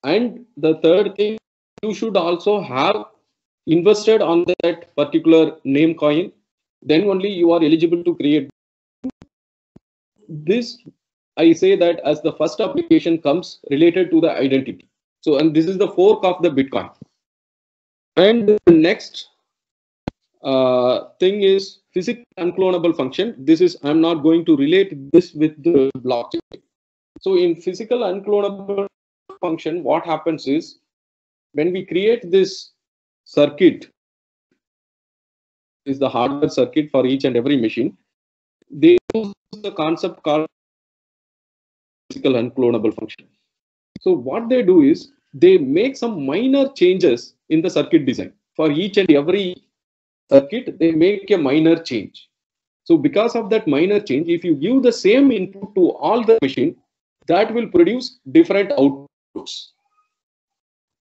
And the third thing, you should also have invested on that particular name coin. Then only you are eligible to create this. I say that as the first application comes related to the identity. So, and this is the fork of the Bitcoin. And the next thing is physical unclonable function. This is, I'm not going to relate this with the blockchain. So in physical unclonable function, what happens is when we create this circuit, is the hardware circuit for each and every machine, they use the concept called physical unclonable function. So what they do is they make some minor changes in the circuit design. For each and every circuit, they make a minor change. So because of that minor change, if you give the same input to all the machine, that will produce different outputs.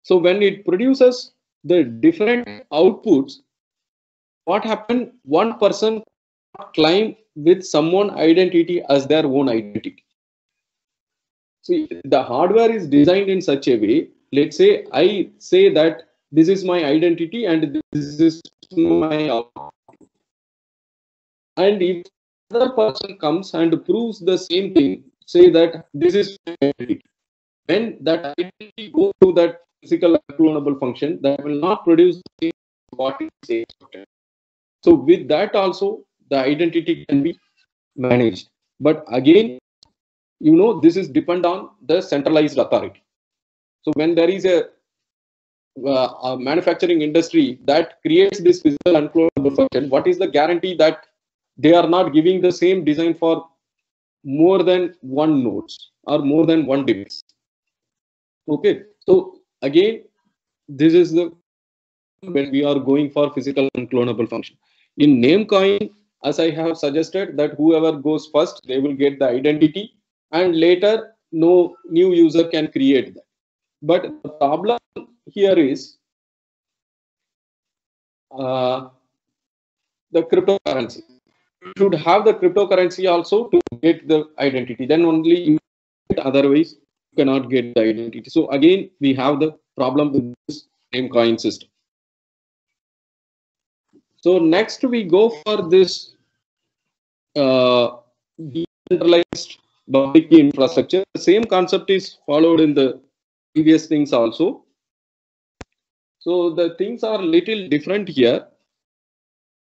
So when it produces the different outputs, what happened? One person claim with someone identity as their own identity. So the hardware is designed in such a way. Let's say I say that this is my identity and this is my output. And if another person comes and proves the same thing, say that this is my identity, when that identity goes to that physical unclonable function, that will not produce what it says. So with that also, the identity can be managed. But again, you know, this is depend on the centralized authority. So when there is a manufacturing industry that creates this physical unclonable function, what is the guarantee that they are not giving the same design for more than one nodes or more than one device? Okay, so again, this is the when we are going for physical unclonable function. In Namecoin, as I have suggested, that whoever goes first, they will get the identity, and later no new user can create that. But the problem here is the cryptocurrency. You should have the cryptocurrency also to get the identity. Then only you get, otherwise you cannot get the identity. So again, we have the problem with this Namecoin system. So next we go for this decentralized public key infrastructure. The same concept is followed in the previous things also. So the things are little different here.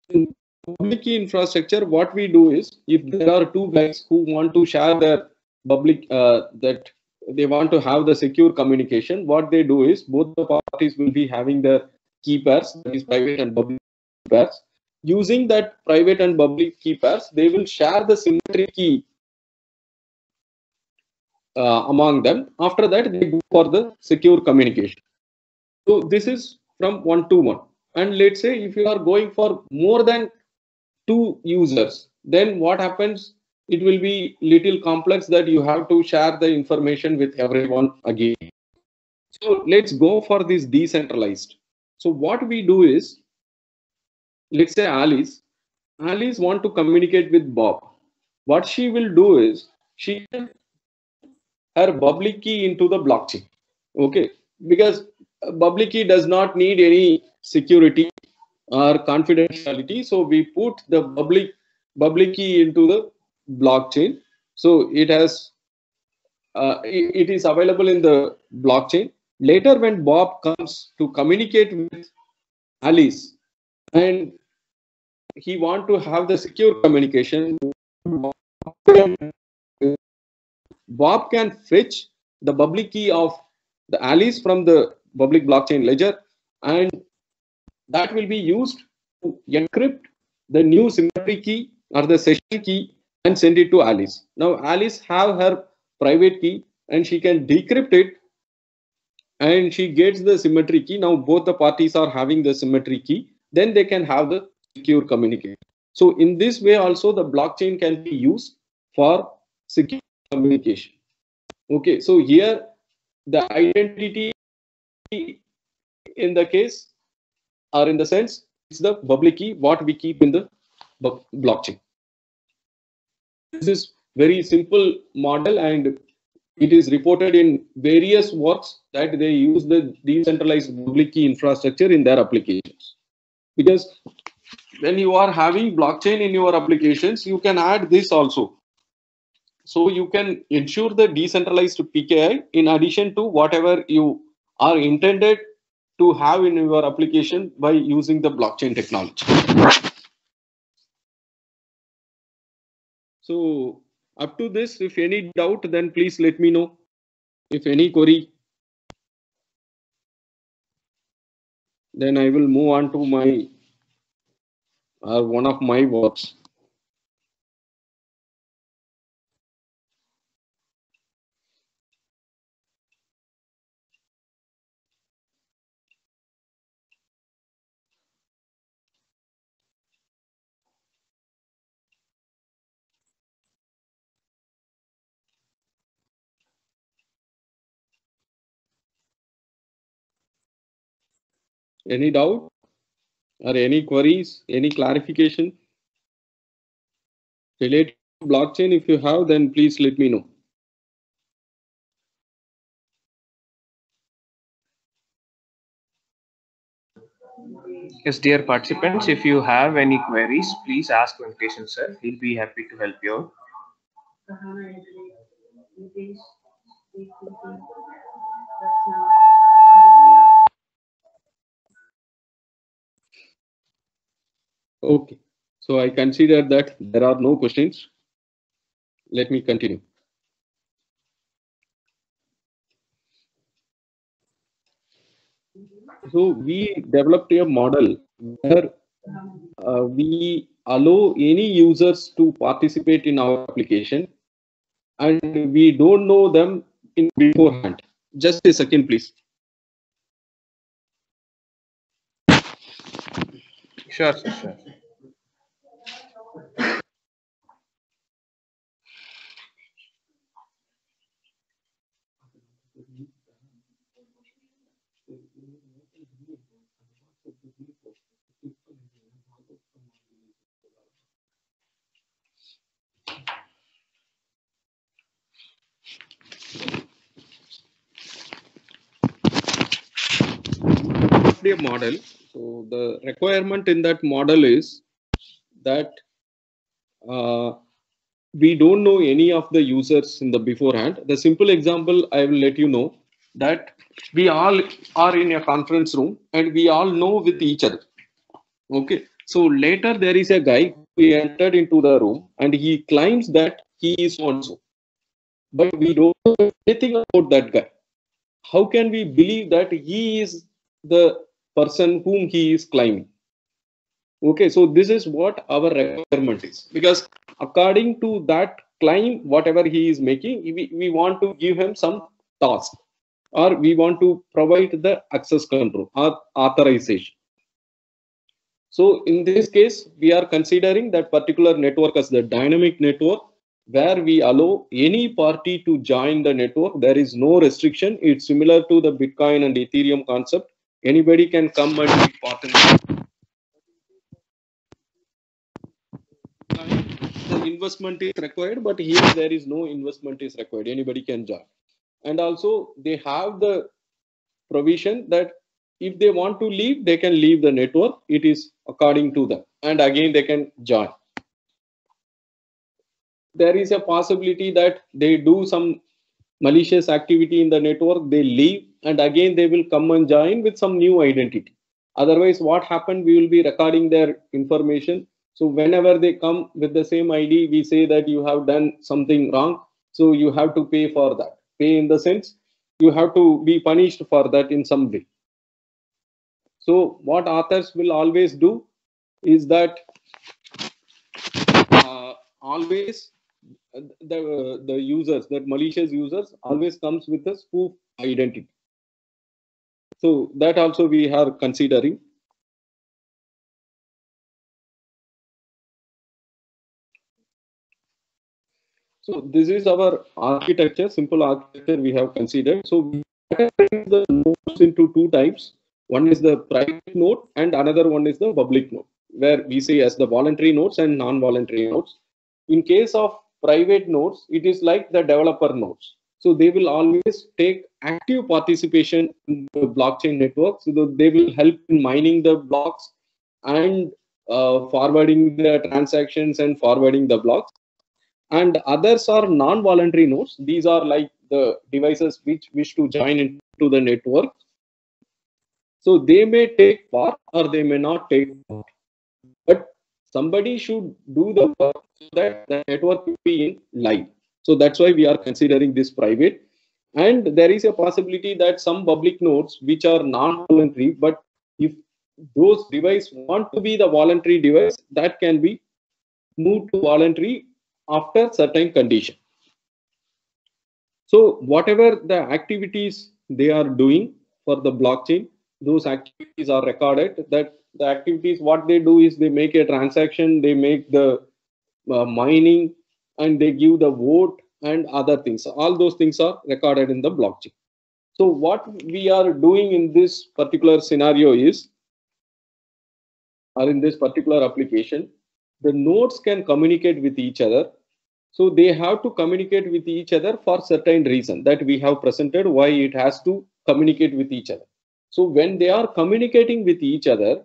In public key infrastructure, what we do is, if there are two guys who want to share their public, that they want to have the secure communication, what they do is both the parties will be having the key pairs, that is private and public key pairs. Using that private and public key pairs, they will share the symmetric key among them. After that, they go for the secure communication. So this is from 1 to 1. And let's say if you are going for more than 2 users, then what happens? It will be little complex that you have to share the information with everyone again. So let's go for this decentralized. So what we do is, let's say Alice want to communicate with Bob. What she will do is, she will her public key into the blockchain. Okay, because public key does not need any security or confidentiality. So we put the public key into the blockchain. So it has it is available in the blockchain. Later, when Bob comes to communicate with Alice and he want to have the secure communication, Bob can fetch the public key of the Alice from the public blockchain ledger, and that will be used to encrypt the new symmetric key or the session key and send it to Alice. Now Alice have her private key and she can decrypt it and she gets the symmetric key. Now both the parties are having the symmetric key, then they can have the secure communication. So in this way also the blockchain can be used for secure communication. Okay, so here the identity in the case or in the sense, it's the public key what we keep in the blockchain. This is very simple model, and it is reported in various works that they use the decentralized public key infrastructure in their applications. Because when you are having blockchain in your applications, you can add this also. So you can ensure the decentralized PKI in addition to whatever you are intended to have in your application by using the blockchain technology. So up to this, if any doubt, then please let me know. If any query, then I will move on to my one of my works. Any doubt or any queries, any clarification related to blockchain? If you have, then please let me know. Yes, dear participants, if you have any queries, please ask Venkatesan sir. He'll be happy to help you out. Okay, so I consider that there are no questions. Let me continue. So we developed a model where we allow any users to participate in our application, and we don't know them in beforehand. Just a second, please. Sure, sir, sure. A model. So the requirement in that model is that we don't know any of the users in the beforehand. The simple example I will let you know that we all are in a conference room and we all know with each other. Okay. So later there is a guy who entered into the room and he claims that he is so and so, but we don't know anything about that guy. How can we believe that he is the person whom he is claiming? Okay, so this is what our requirement is, because according to that claim, whatever he is making, we want to give him some task, or we want to provide the access control or authorization. So in this case, we are considering that particular network as the dynamic network, where we allow any party to join the network. There is no restriction. It's similar to the Bitcoin and Ethereum concept. Anybody can come and be part in it. The investment is required, but here there is no investment is required. Anybody can join. And also they have the provision that if they want to leave, they can leave the network. It is according to them. And again, they can join. There is a possibility that they do some malicious activity in the network, they leave, and again they will come and join with some new identity. Otherwise, what happened, we will be recording their information. So whenever they come with the same ID, we say that you have done something wrong, so you have to pay for that. Pay in the sense you have to be punished for that in some way. So what authors will always do is that always the users, that malicious users, always comes with a spoof identity. So that also we are considering. So this is our architecture, simple architecture we have considered. So we categorize the nodes into two types. One is the private node and another one is the public node, where we say as the voluntary nodes and non-voluntary nodes. In case of private nodes, it is like the developer nodes. So they will always take active participation in the blockchain network. So that they will help in mining the blocks and forwarding the transactions and forwarding the blocks. And others are non-voluntary nodes. These are like the devices which wish to join into the network. So they may take part or they may not take part. But somebody should do the work so that the network will be in live. So that's why we are considering this private. And there is a possibility that some public nodes which are non-voluntary, but if those devices want to be the voluntary device, that can be moved to voluntary after certain condition. So whatever the activities they are doing for the blockchain, those activities are recorded. That the activities, what they do is they make a transaction, they make the mining, and they give the vote and other things. All those things are recorded in the blockchain. So what we are doing in this particular scenario is, or in this particular application, the nodes can communicate with each other. So they have to communicate with each other for certain reason that we have presented why it has to communicate with each other. So when they are communicating with each other,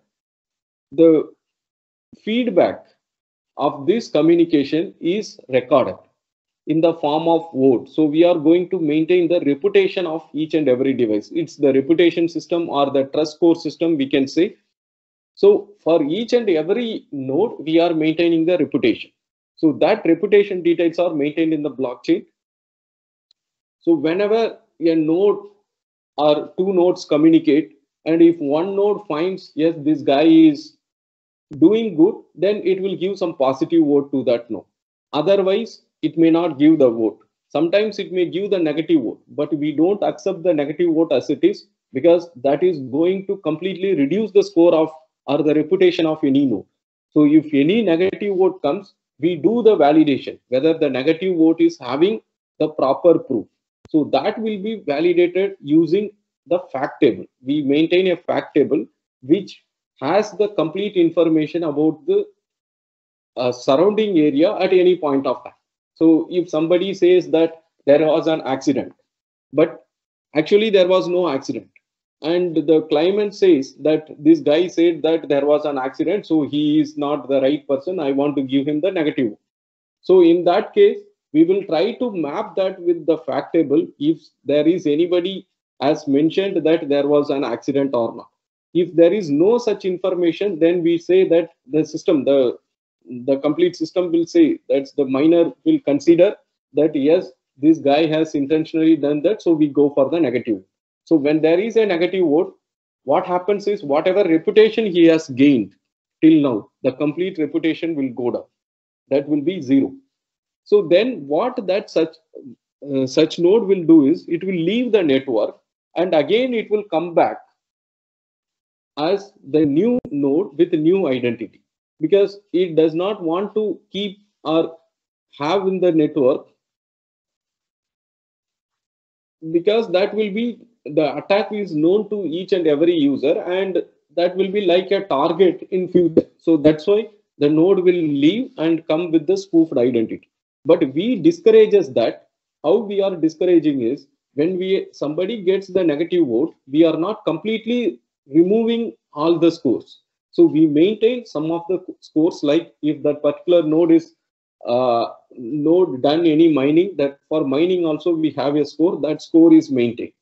the feedback of this communication is recorded in the form of vote. So we are going to maintain the reputation of each and every device. It's the reputation system or the trust score system, we can say. So for each and every node, we are maintaining the reputation. So that reputation details are maintained in the blockchain. So whenever a node or two nodes communicate, and if one node finds, yes, this guy is doing good, then it will give some positive vote to that node. Otherwise, it may not give the vote. Sometimes it may give the negative vote, but we don't accept the negative vote as it is, because that is going to completely reduce the score of or the reputation of any node. So if any negative vote comes, we do the validation whether the negative vote is having the proper proof. So that will be validated using the fact table. We maintain a fact table which has the complete information about the surrounding area at any point of time. So if somebody says that there was an accident, but actually there was no accident, and the claimant says that this guy said that there was an accident, so he is not the right person, I want to give him the negative. So in that case, we will try to map that with the fact table if there is anybody as mentioned that there was an accident or not. If there is no such information, then we say that the system, the complete system will say that the miner will consider that yes, this guy has intentionally done that, so we go for the negative. So when there is a negative vote, what happens is whatever reputation he has gained till now, the complete reputation will go down. That will be 0. So then what that such node will do is it will leave the network, and again it will come back as the new node with a new identity, because it does not want to keep or have in the network, because that will be the attack is known to each and every user, and that will be like a target in future. So that's why the node will leave and come with the spoofed identity. But we discourages that. How we are discouraging is when somebody gets the negative vote, we are not completely removing all the scores. So we maintain some of the scores, like if that particular node is node done any mining, that for mining also we have a score, that score is maintained.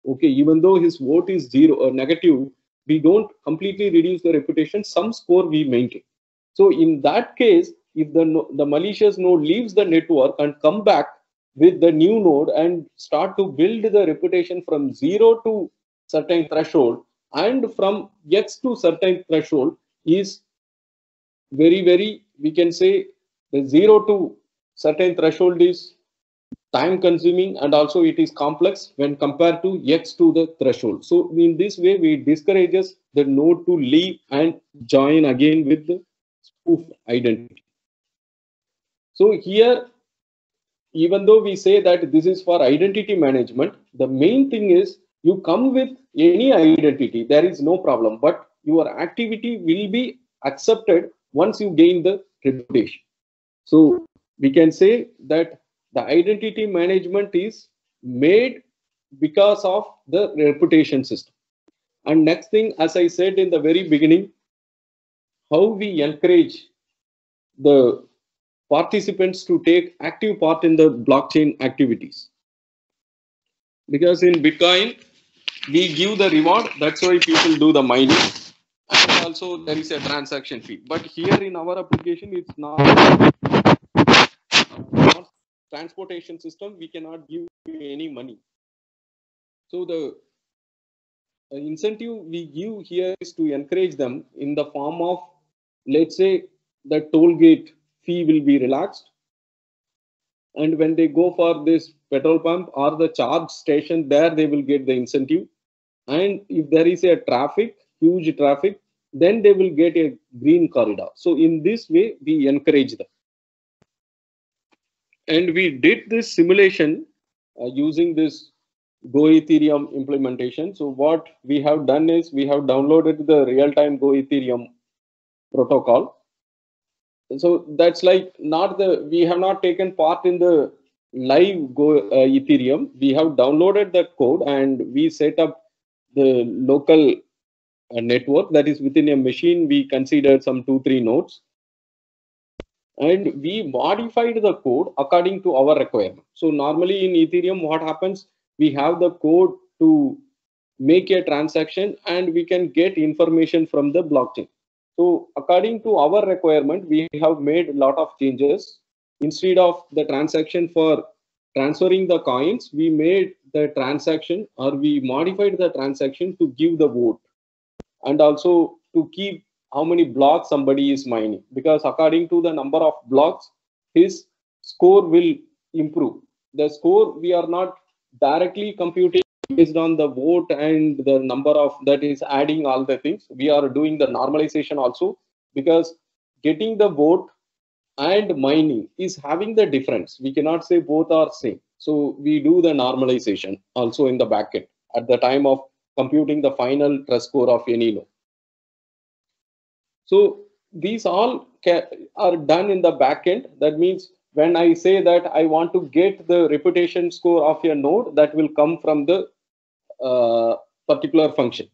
Okay, even though his vote is 0 or negative, we don't completely reduce the reputation, some score we maintain. So in that case, if the malicious node leaves the network and come back with the new node and start to build the reputation from 0 to certain threshold, and from X to certain threshold is very, we can say the 0 to certain threshold is time consuming, and also it is complex when compared to X to the threshold. So in this way, we discourages the node to leave and join again with the spoof identity. So here, even though we say that this is for identity management, the main thing is you come with any identity, there is no problem, but your activity will be accepted once you gain the reputation. So we can say that the identity management is made because of the reputation system. And next thing, as I said in the very beginning, how we encourage the participants to take active part in the blockchain activities. Because in Bitcoin, we give the reward. That's why people do the mining. And also there is a transaction fee. But here in our application, it's not transportation system. We cannot give any money. So the incentive we give here is to encourage them in the form of, let's say, the toll gate fee will be relaxed. And when they go for this petrol pump or the charge station, there they will get the incentive. And if there is a traffic, huge traffic, then they will get a green corridor. So in this way, we encourage them. And we did this simulation using this Go Ethereum implementation. So what we have done is we have downloaded the real-time Go Ethereum protocol. So that's like we have not taken part in the live Go Ethereum. We have downloaded that code and we set up the local network that is within a machine. We considered some 2-3 nodes. And we modified the code according to our requirement. So normally in Ethereum, what happens? We have the code to make a transaction and we can get information from the blockchain. So according to our requirement, we have made a lot of changes. Instead of the transaction for transferring the coins, we made the transaction, or we modified the transaction to give the vote, and also to keep how many blocks somebody is mining, because according to the number of blocks, his score will improve. The score we are not directly computing based on the vote and the number of that is adding all the things. We are doing the normalization also, because getting the vote and mining is having the difference. We cannot say both are same. So we do the normalization also in the backend at the time of computing the final trust score of any node. So these all are done in the backend. That means when I say that I want to get the reputation score of a node, that will come from the particular function.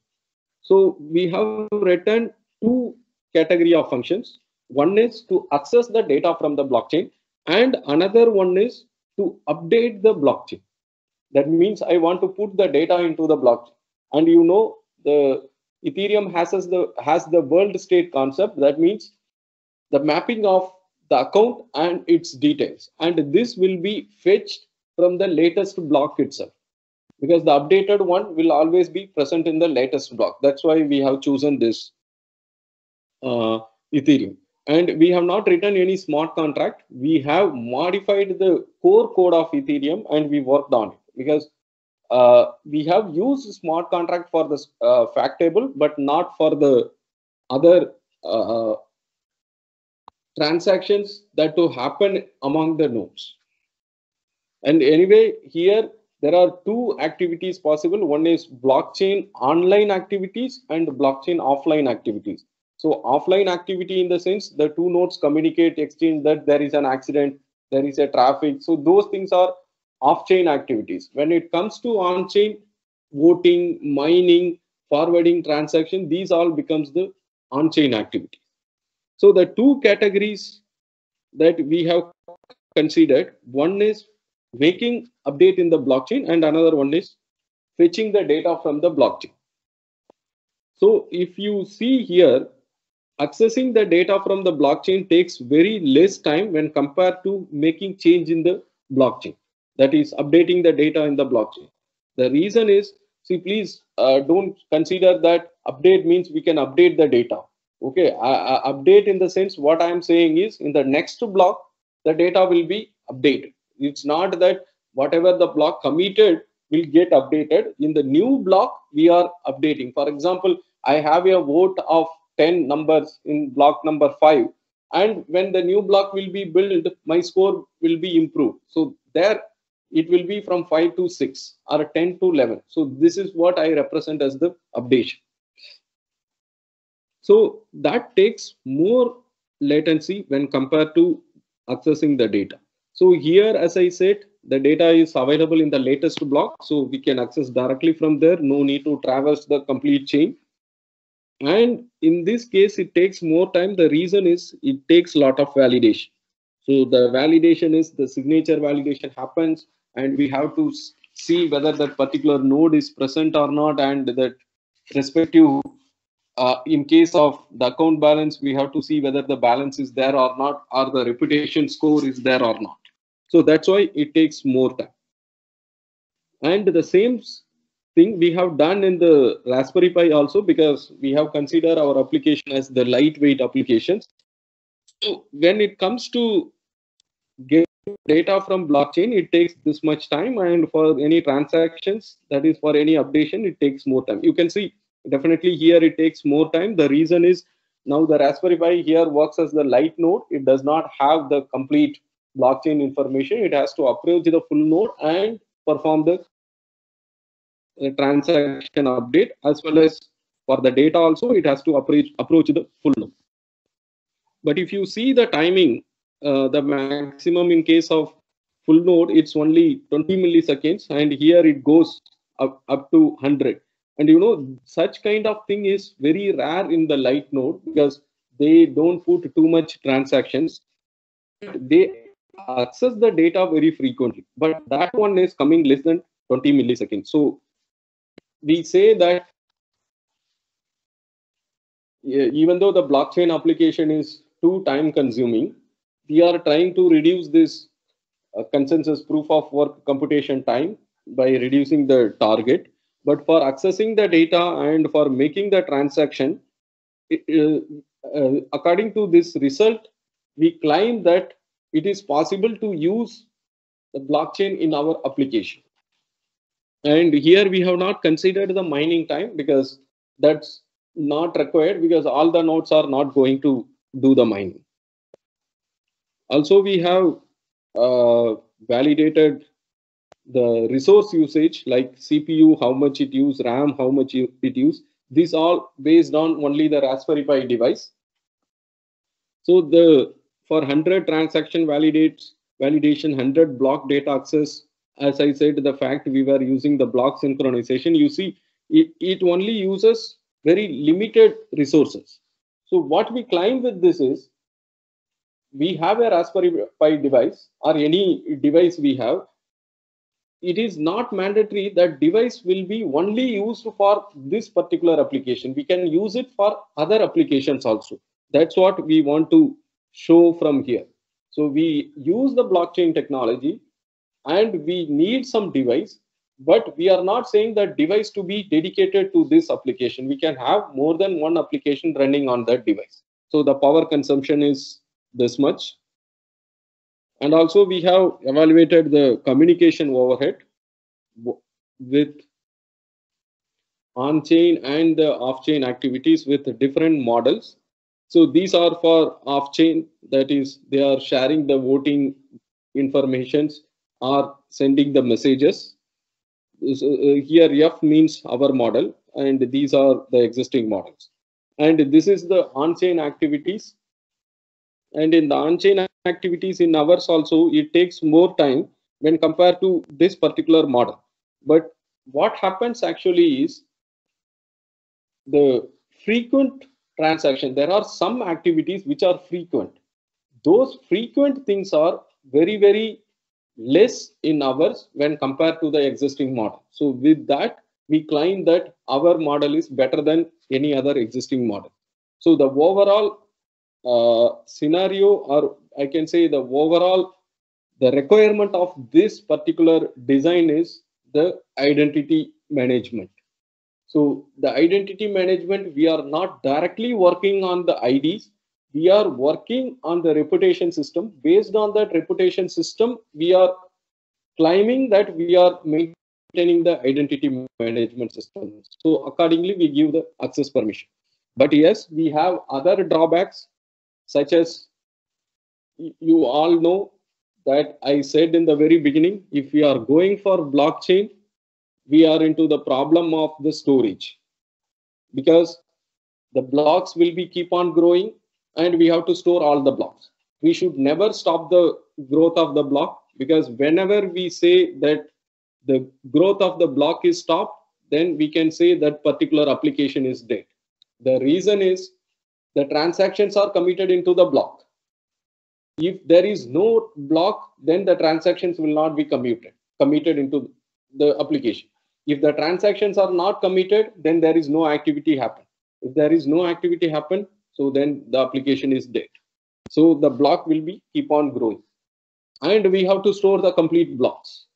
So we have written 2 category of functions. One is to access the data from the blockchain, and another one is to update the blockchain. That means I want to put the data into the blockchain. And you know, the Ethereum has the world state concept. That means the mapping of the account and its details. And this will be fetched from the latest block itself, because the updated one will always be present in the latest block. That's why we have chosen this Ethereum. And we have not written any smart contract. We have modified the core code of Ethereum and we worked on it, because we have used smart contract for the fact table, but not for the other transactions that to happen among the nodes. And anyway, here there are 2 activities possible. One is blockchain online activities and blockchain offline activities. So offline activity in the sense the 2 nodes communicate, exchange, that there is an accident, there is a traffic. So those things are off-chain activities. When it comes to on-chain, voting, mining, forwarding transaction, these all becomes the on-chain activity. So the 2 categories that we have considered, one is making update in the blockchain and another one is fetching the data from the blockchain. So if you see here, accessing the data from the blockchain takes very less time when compared to making change in the blockchain, that is updating the data in the blockchain. The reason is, see, please don't consider that update means we can update the data. Okay, update in the sense what I am saying is in the next block, the data will be updated. It's not that whatever the block committed will get updated. In the new block, we are updating. For example, I have a vote of 10 numbers in block number 5. And when the new block will be built, my score will be improved. So there it will be from 5 to 6 or 10 to 11. So this is what I represent as the updation. So that takes more latency when compared to accessing the data. So here, as I said, The data is available in the latest block, so we can access directly from there. No need to traverse the complete chain. And in this case, it takes more time. The reason is it takes a lot of validation. So the validation is the signature validation happens, and we have to see whether that particular node is present or not, and that respective, in case of the account balance, we have to see whether the balance is there or not, or the reputation score is there or not. So that's why it takes more time. And the same thing we have done in the Raspberry Pi also, because we have considered our application as the lightweight applications. So when it comes to get data from blockchain, it takes this much time, and for any transactions, that is for any updation, it takes more time. You can see definitely here it takes more time. The reason is now the Raspberry Pi here works as the light node. It does not have the complete blockchain information. It has to approach the full node and perform the transaction update, as well as for the data also it has to approach the full node. But if you see the timing, the maximum in case of full node, it's only 20 milliseconds, and here it goes up to 100. And you know, such kind of thing is very rare in the light node, because they don't put too much transactions. They access the data very frequently, but that one is coming less than 20 milliseconds. So we say that even though the blockchain application is too time consuming, we are trying to reduce this consensus proof of work computation time by reducing the target. But for accessing the data and for making the transaction, according to this result, we claim that it is possible to use the blockchain in our application. And here we have not considered the mining time, because that's not required, because all the nodes are not going to do the mining. Also, we have validated the resource usage, like CPU, how much it use, RAM, how much it use. These all based on only the Raspberry Pi device. So for 100 transaction validation, 100 block data access, as I said, the fact we were using the block synchronization, you see, it only uses very limited resources. So what we claim with this is, we have a Raspberry Pi device or any device we have. It is not mandatory that device will be only used for this particular application. We can use it for other applications also. That's what we want to show from here. So we use the blockchain technology, and we need some device, but we are not saying that device to be dedicated to this application. We can have more than one application running on that device. So the power consumption is this much. And also we have evaluated the communication overhead with on-chain and the off-chain activities with different models. So these are for off-chain, that is, they are sharing the voting informations or sending the messages. Here F means our model, and these are the existing models. And this is the on-chain activities. And in the on-chain activities in ours also, it takes more time when compared to this particular model. But what happens actually is, the frequent transaction, there are some activities which are frequent. Those frequent things are very, very less in ours when compared to the existing model. So with that, we claim that our model is better than any other existing model. So the overall scenario, or I can say the requirement of this particular design is the identity management. So the identity management, we are not directly working on the IDs. We are working on the reputation system. Based on that reputation system, we are claiming that we are maintaining the identity management system. So accordingly, we give the access permission. But yes, we have other drawbacks, such as, you all know that I said in the very beginning, if we are going for blockchain, we are into the problem of the storage, because the blocks will be keep on growing and we have to store all the blocks. We should never stop the growth of the block. because whenever we say that the growth of the block is stopped, then we can say that particular application is dead. The reason is the transactions are committed into the block. If there is no block, then the transactions will not be committed into the application. If the transactions are not committed, then there is no activity happen. If there is no activity happen, so then the application is dead. So the block will be keep on growing, and we have to store the complete blocks.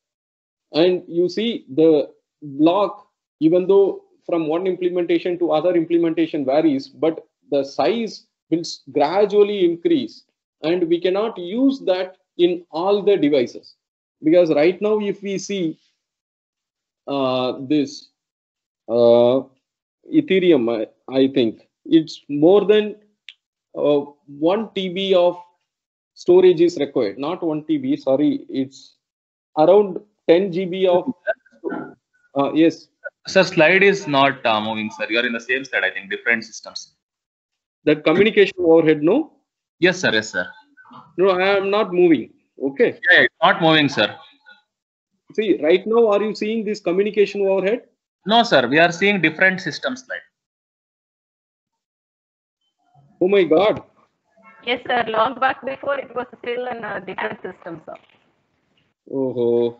And you see the block, even though from one implementation to other implementation varies, but the size will gradually increase, and we cannot use that in all the devices, because right now if we see this Ethereum, I think it's more than 1 TB of storage is required. Not 1 TB, sorry, it's around 10 GB of yes. Sir, slide is not moving, sir. You are in the same slide, I think, different systems. That communication overhead, no? Yes, sir. Yes, sir. No, I am not moving. Okay. Yeah, it's not moving, sir. See, right now, are you seeing this communication overhead? No, sir. We are seeing different system slide. Oh my God. Yes, sir. Long back before it was still in a different system, sir. Oh.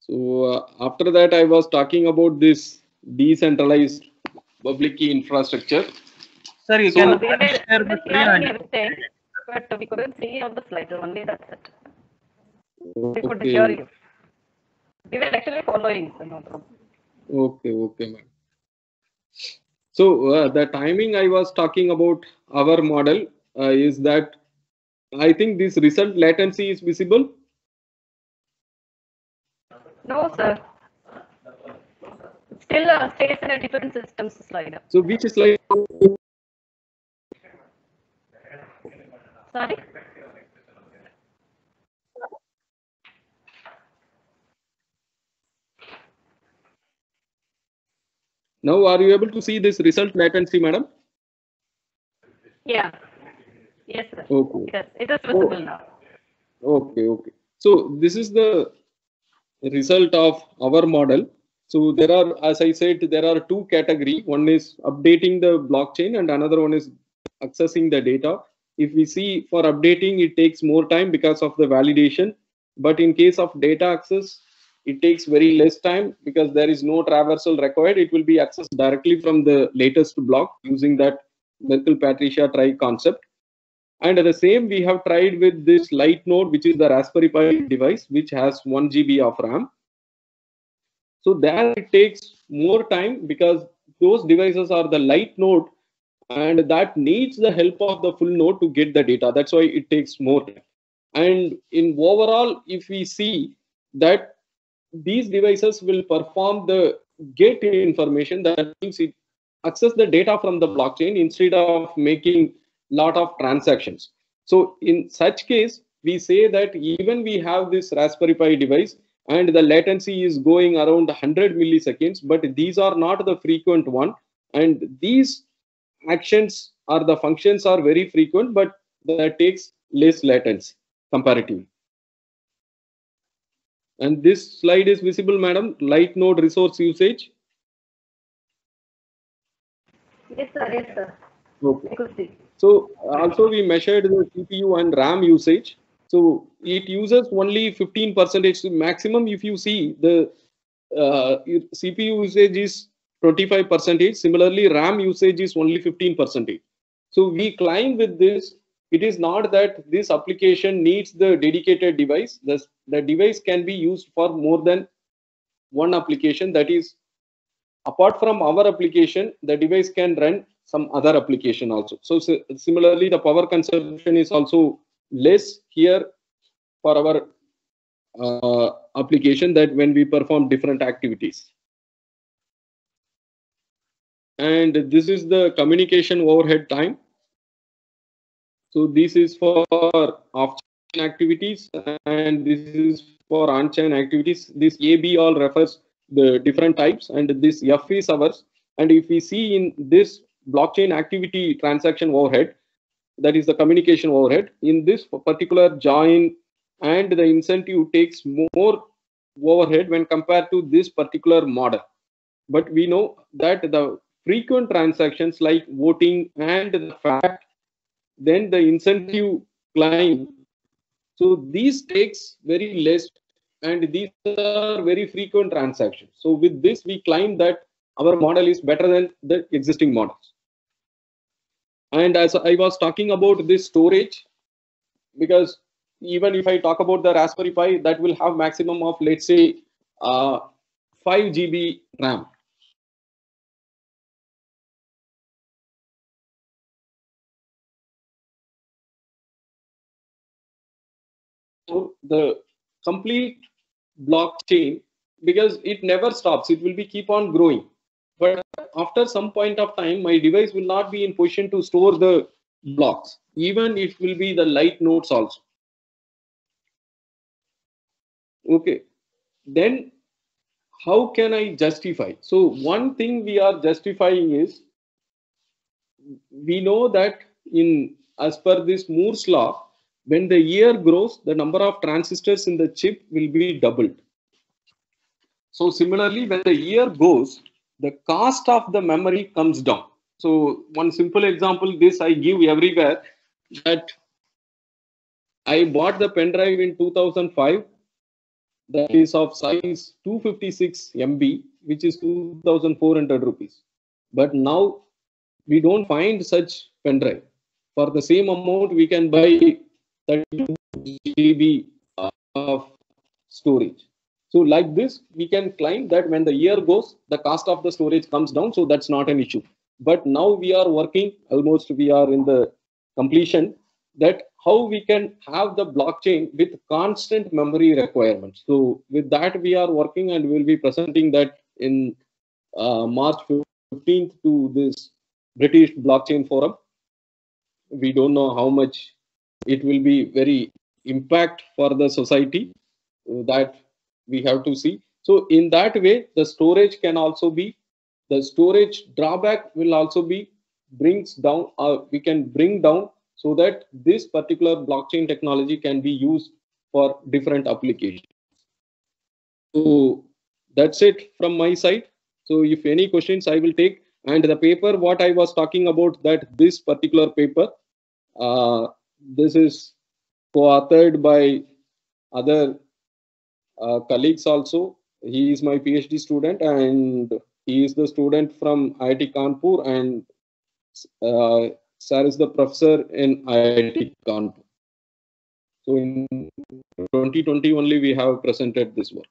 So after that, I was talking about this decentralized public key infrastructure. Sir, you So can we were share the screen hearing and everything, but we couldn't see on the slide. Only that's it. We could Okay. hear you. We were actually following, so no problem. Okay, ma'am. So the timing I was talking about our model is that I think this result latency is visible. No, sir. It still stays in a different systems slide. So which slide? Sorry? Now are you able to see this result latency, madam? Yeah. Yes, sir. Okay. Yes, it is visible now. Okay. So this is the result of our model. So there are, as I said, there are two categories. One is updating the blockchain and another one is accessing the data. If we see for updating, it takes more time because of the validation. But in case of data access, it takes very less time because there is no traversal required. It will be accessed directly from the latest block using that Merkle-Patricia trie concept. And the same we have tried with this light node, which is the Raspberry Pi device, which has 1 GB of RAM. So there it takes more time because those devices are the light node and that needs the help of the full node to get the data. That's why it takes more time. And in overall, if we see that these devices will perform the get information, that means it access the data from the blockchain instead of making lot of transactions. So in such case, we say that even we have this Raspberry Pi device and the latency is going around 100 milliseconds, but these are not the frequent one. And these actions or the functions are very frequent, but that takes less latency comparatively. And this slide is visible, madam, light node resource usage. Yes, sir. Yes, sir. Okay. I could see. So also we measured the CPU and RAM usage. So it uses only 15% maximum. If you see the CPU usage is 25%. Similarly, RAM usage is only 15%. So we claim with this, it is not that this application needs the dedicated device. The device can be used for more than one application. That is, apart from our application, the device can run some other application also. So similarly, the power consumption is also less here for our application, that when we perform different activities. And this is the communication overhead time. So this is for off-chain activities and this is for on-chain activities. This AB all refers the different types and this F is hours. And if we see in this blockchain activity transaction overhead, that is the communication overhead. In this particular join and the incentive takes more overhead when compared to this particular model. But we know that the frequent transactions like voting and the fact, then the incentive climb. So these takes very less, and these are very frequent transactions. So with this, we claim that our model is better than the existing models. And as I was talking about this storage, because even if I talk about the Raspberry Pi, that will have maximum of, let's say, 5 GB RAM. So the complete blockchain, because it never stops, it will be keep on growing. But after some point of time, my device will not be in position to store the blocks. Even it will be the light nodes also. Okay. Then how can I justify? So one thing we are justifying is, we know that as per this Moore's law, when the year grows, the number of transistors in the chip will be doubled. So similarly, when the year goes, the cost of the memory comes down. So one simple example, this I give everywhere, that I bought the pen drive in 2005, that is of size 256 MB, which is 2,400 rupees. But now we don't find such pen drive. For the same amount, we can buy 32 GB of storage. So like this, we can claim that when the year goes, the cost of the storage comes down. So that's not an issue. But now we are working, almost we are in the completion, that how we can have the blockchain with constant memory requirements. So with that, we are working, and we'll be presenting that in March 15th to this British Blockchain Forum. We don't know how much it will be very impact for the society, that we have to see. So in that way, the storage can also be, the storage drawback will also be brings down, we can bring down, so that this particular blockchain technology can be used for different applications. So that's it from my side. So if any questions, I will take. And the paper, what I was talking about, that this particular paper, this is co-authored by other colleagues also. He is my PhD student, and he is the student from IIT Kanpur, and Sir is the professor in IIT Kanpur. So in 2020 only we have presented this work.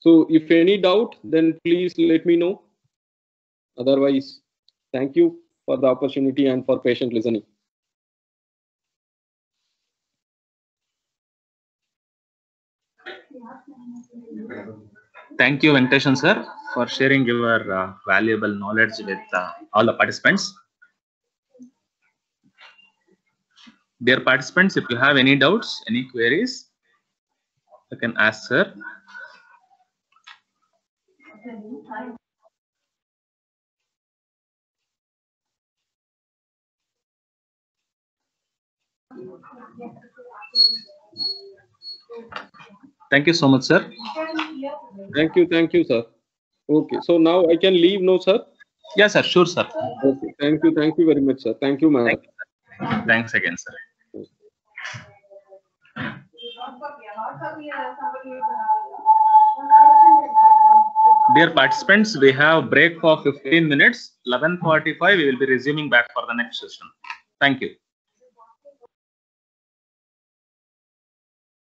So if any doubt, then please let me know. Otherwise, thank you for the opportunity and for patient listening. Thank you, Venkateshan sir, for sharing your valuable knowledge with all the participants. Dear participants, if you have any doubts, any queries, you can ask sir. Thank you so much, sir. Thank you, sir. Okay, so now I can leave, no, sir? Yes, sir. Sure, sir. Okay, thank you very much, sir. Thank you, ma'am. Thanks again, sir. Dear participants, we have break for 15 minutes. 11:45, we will be resuming back for the next session. Thank you.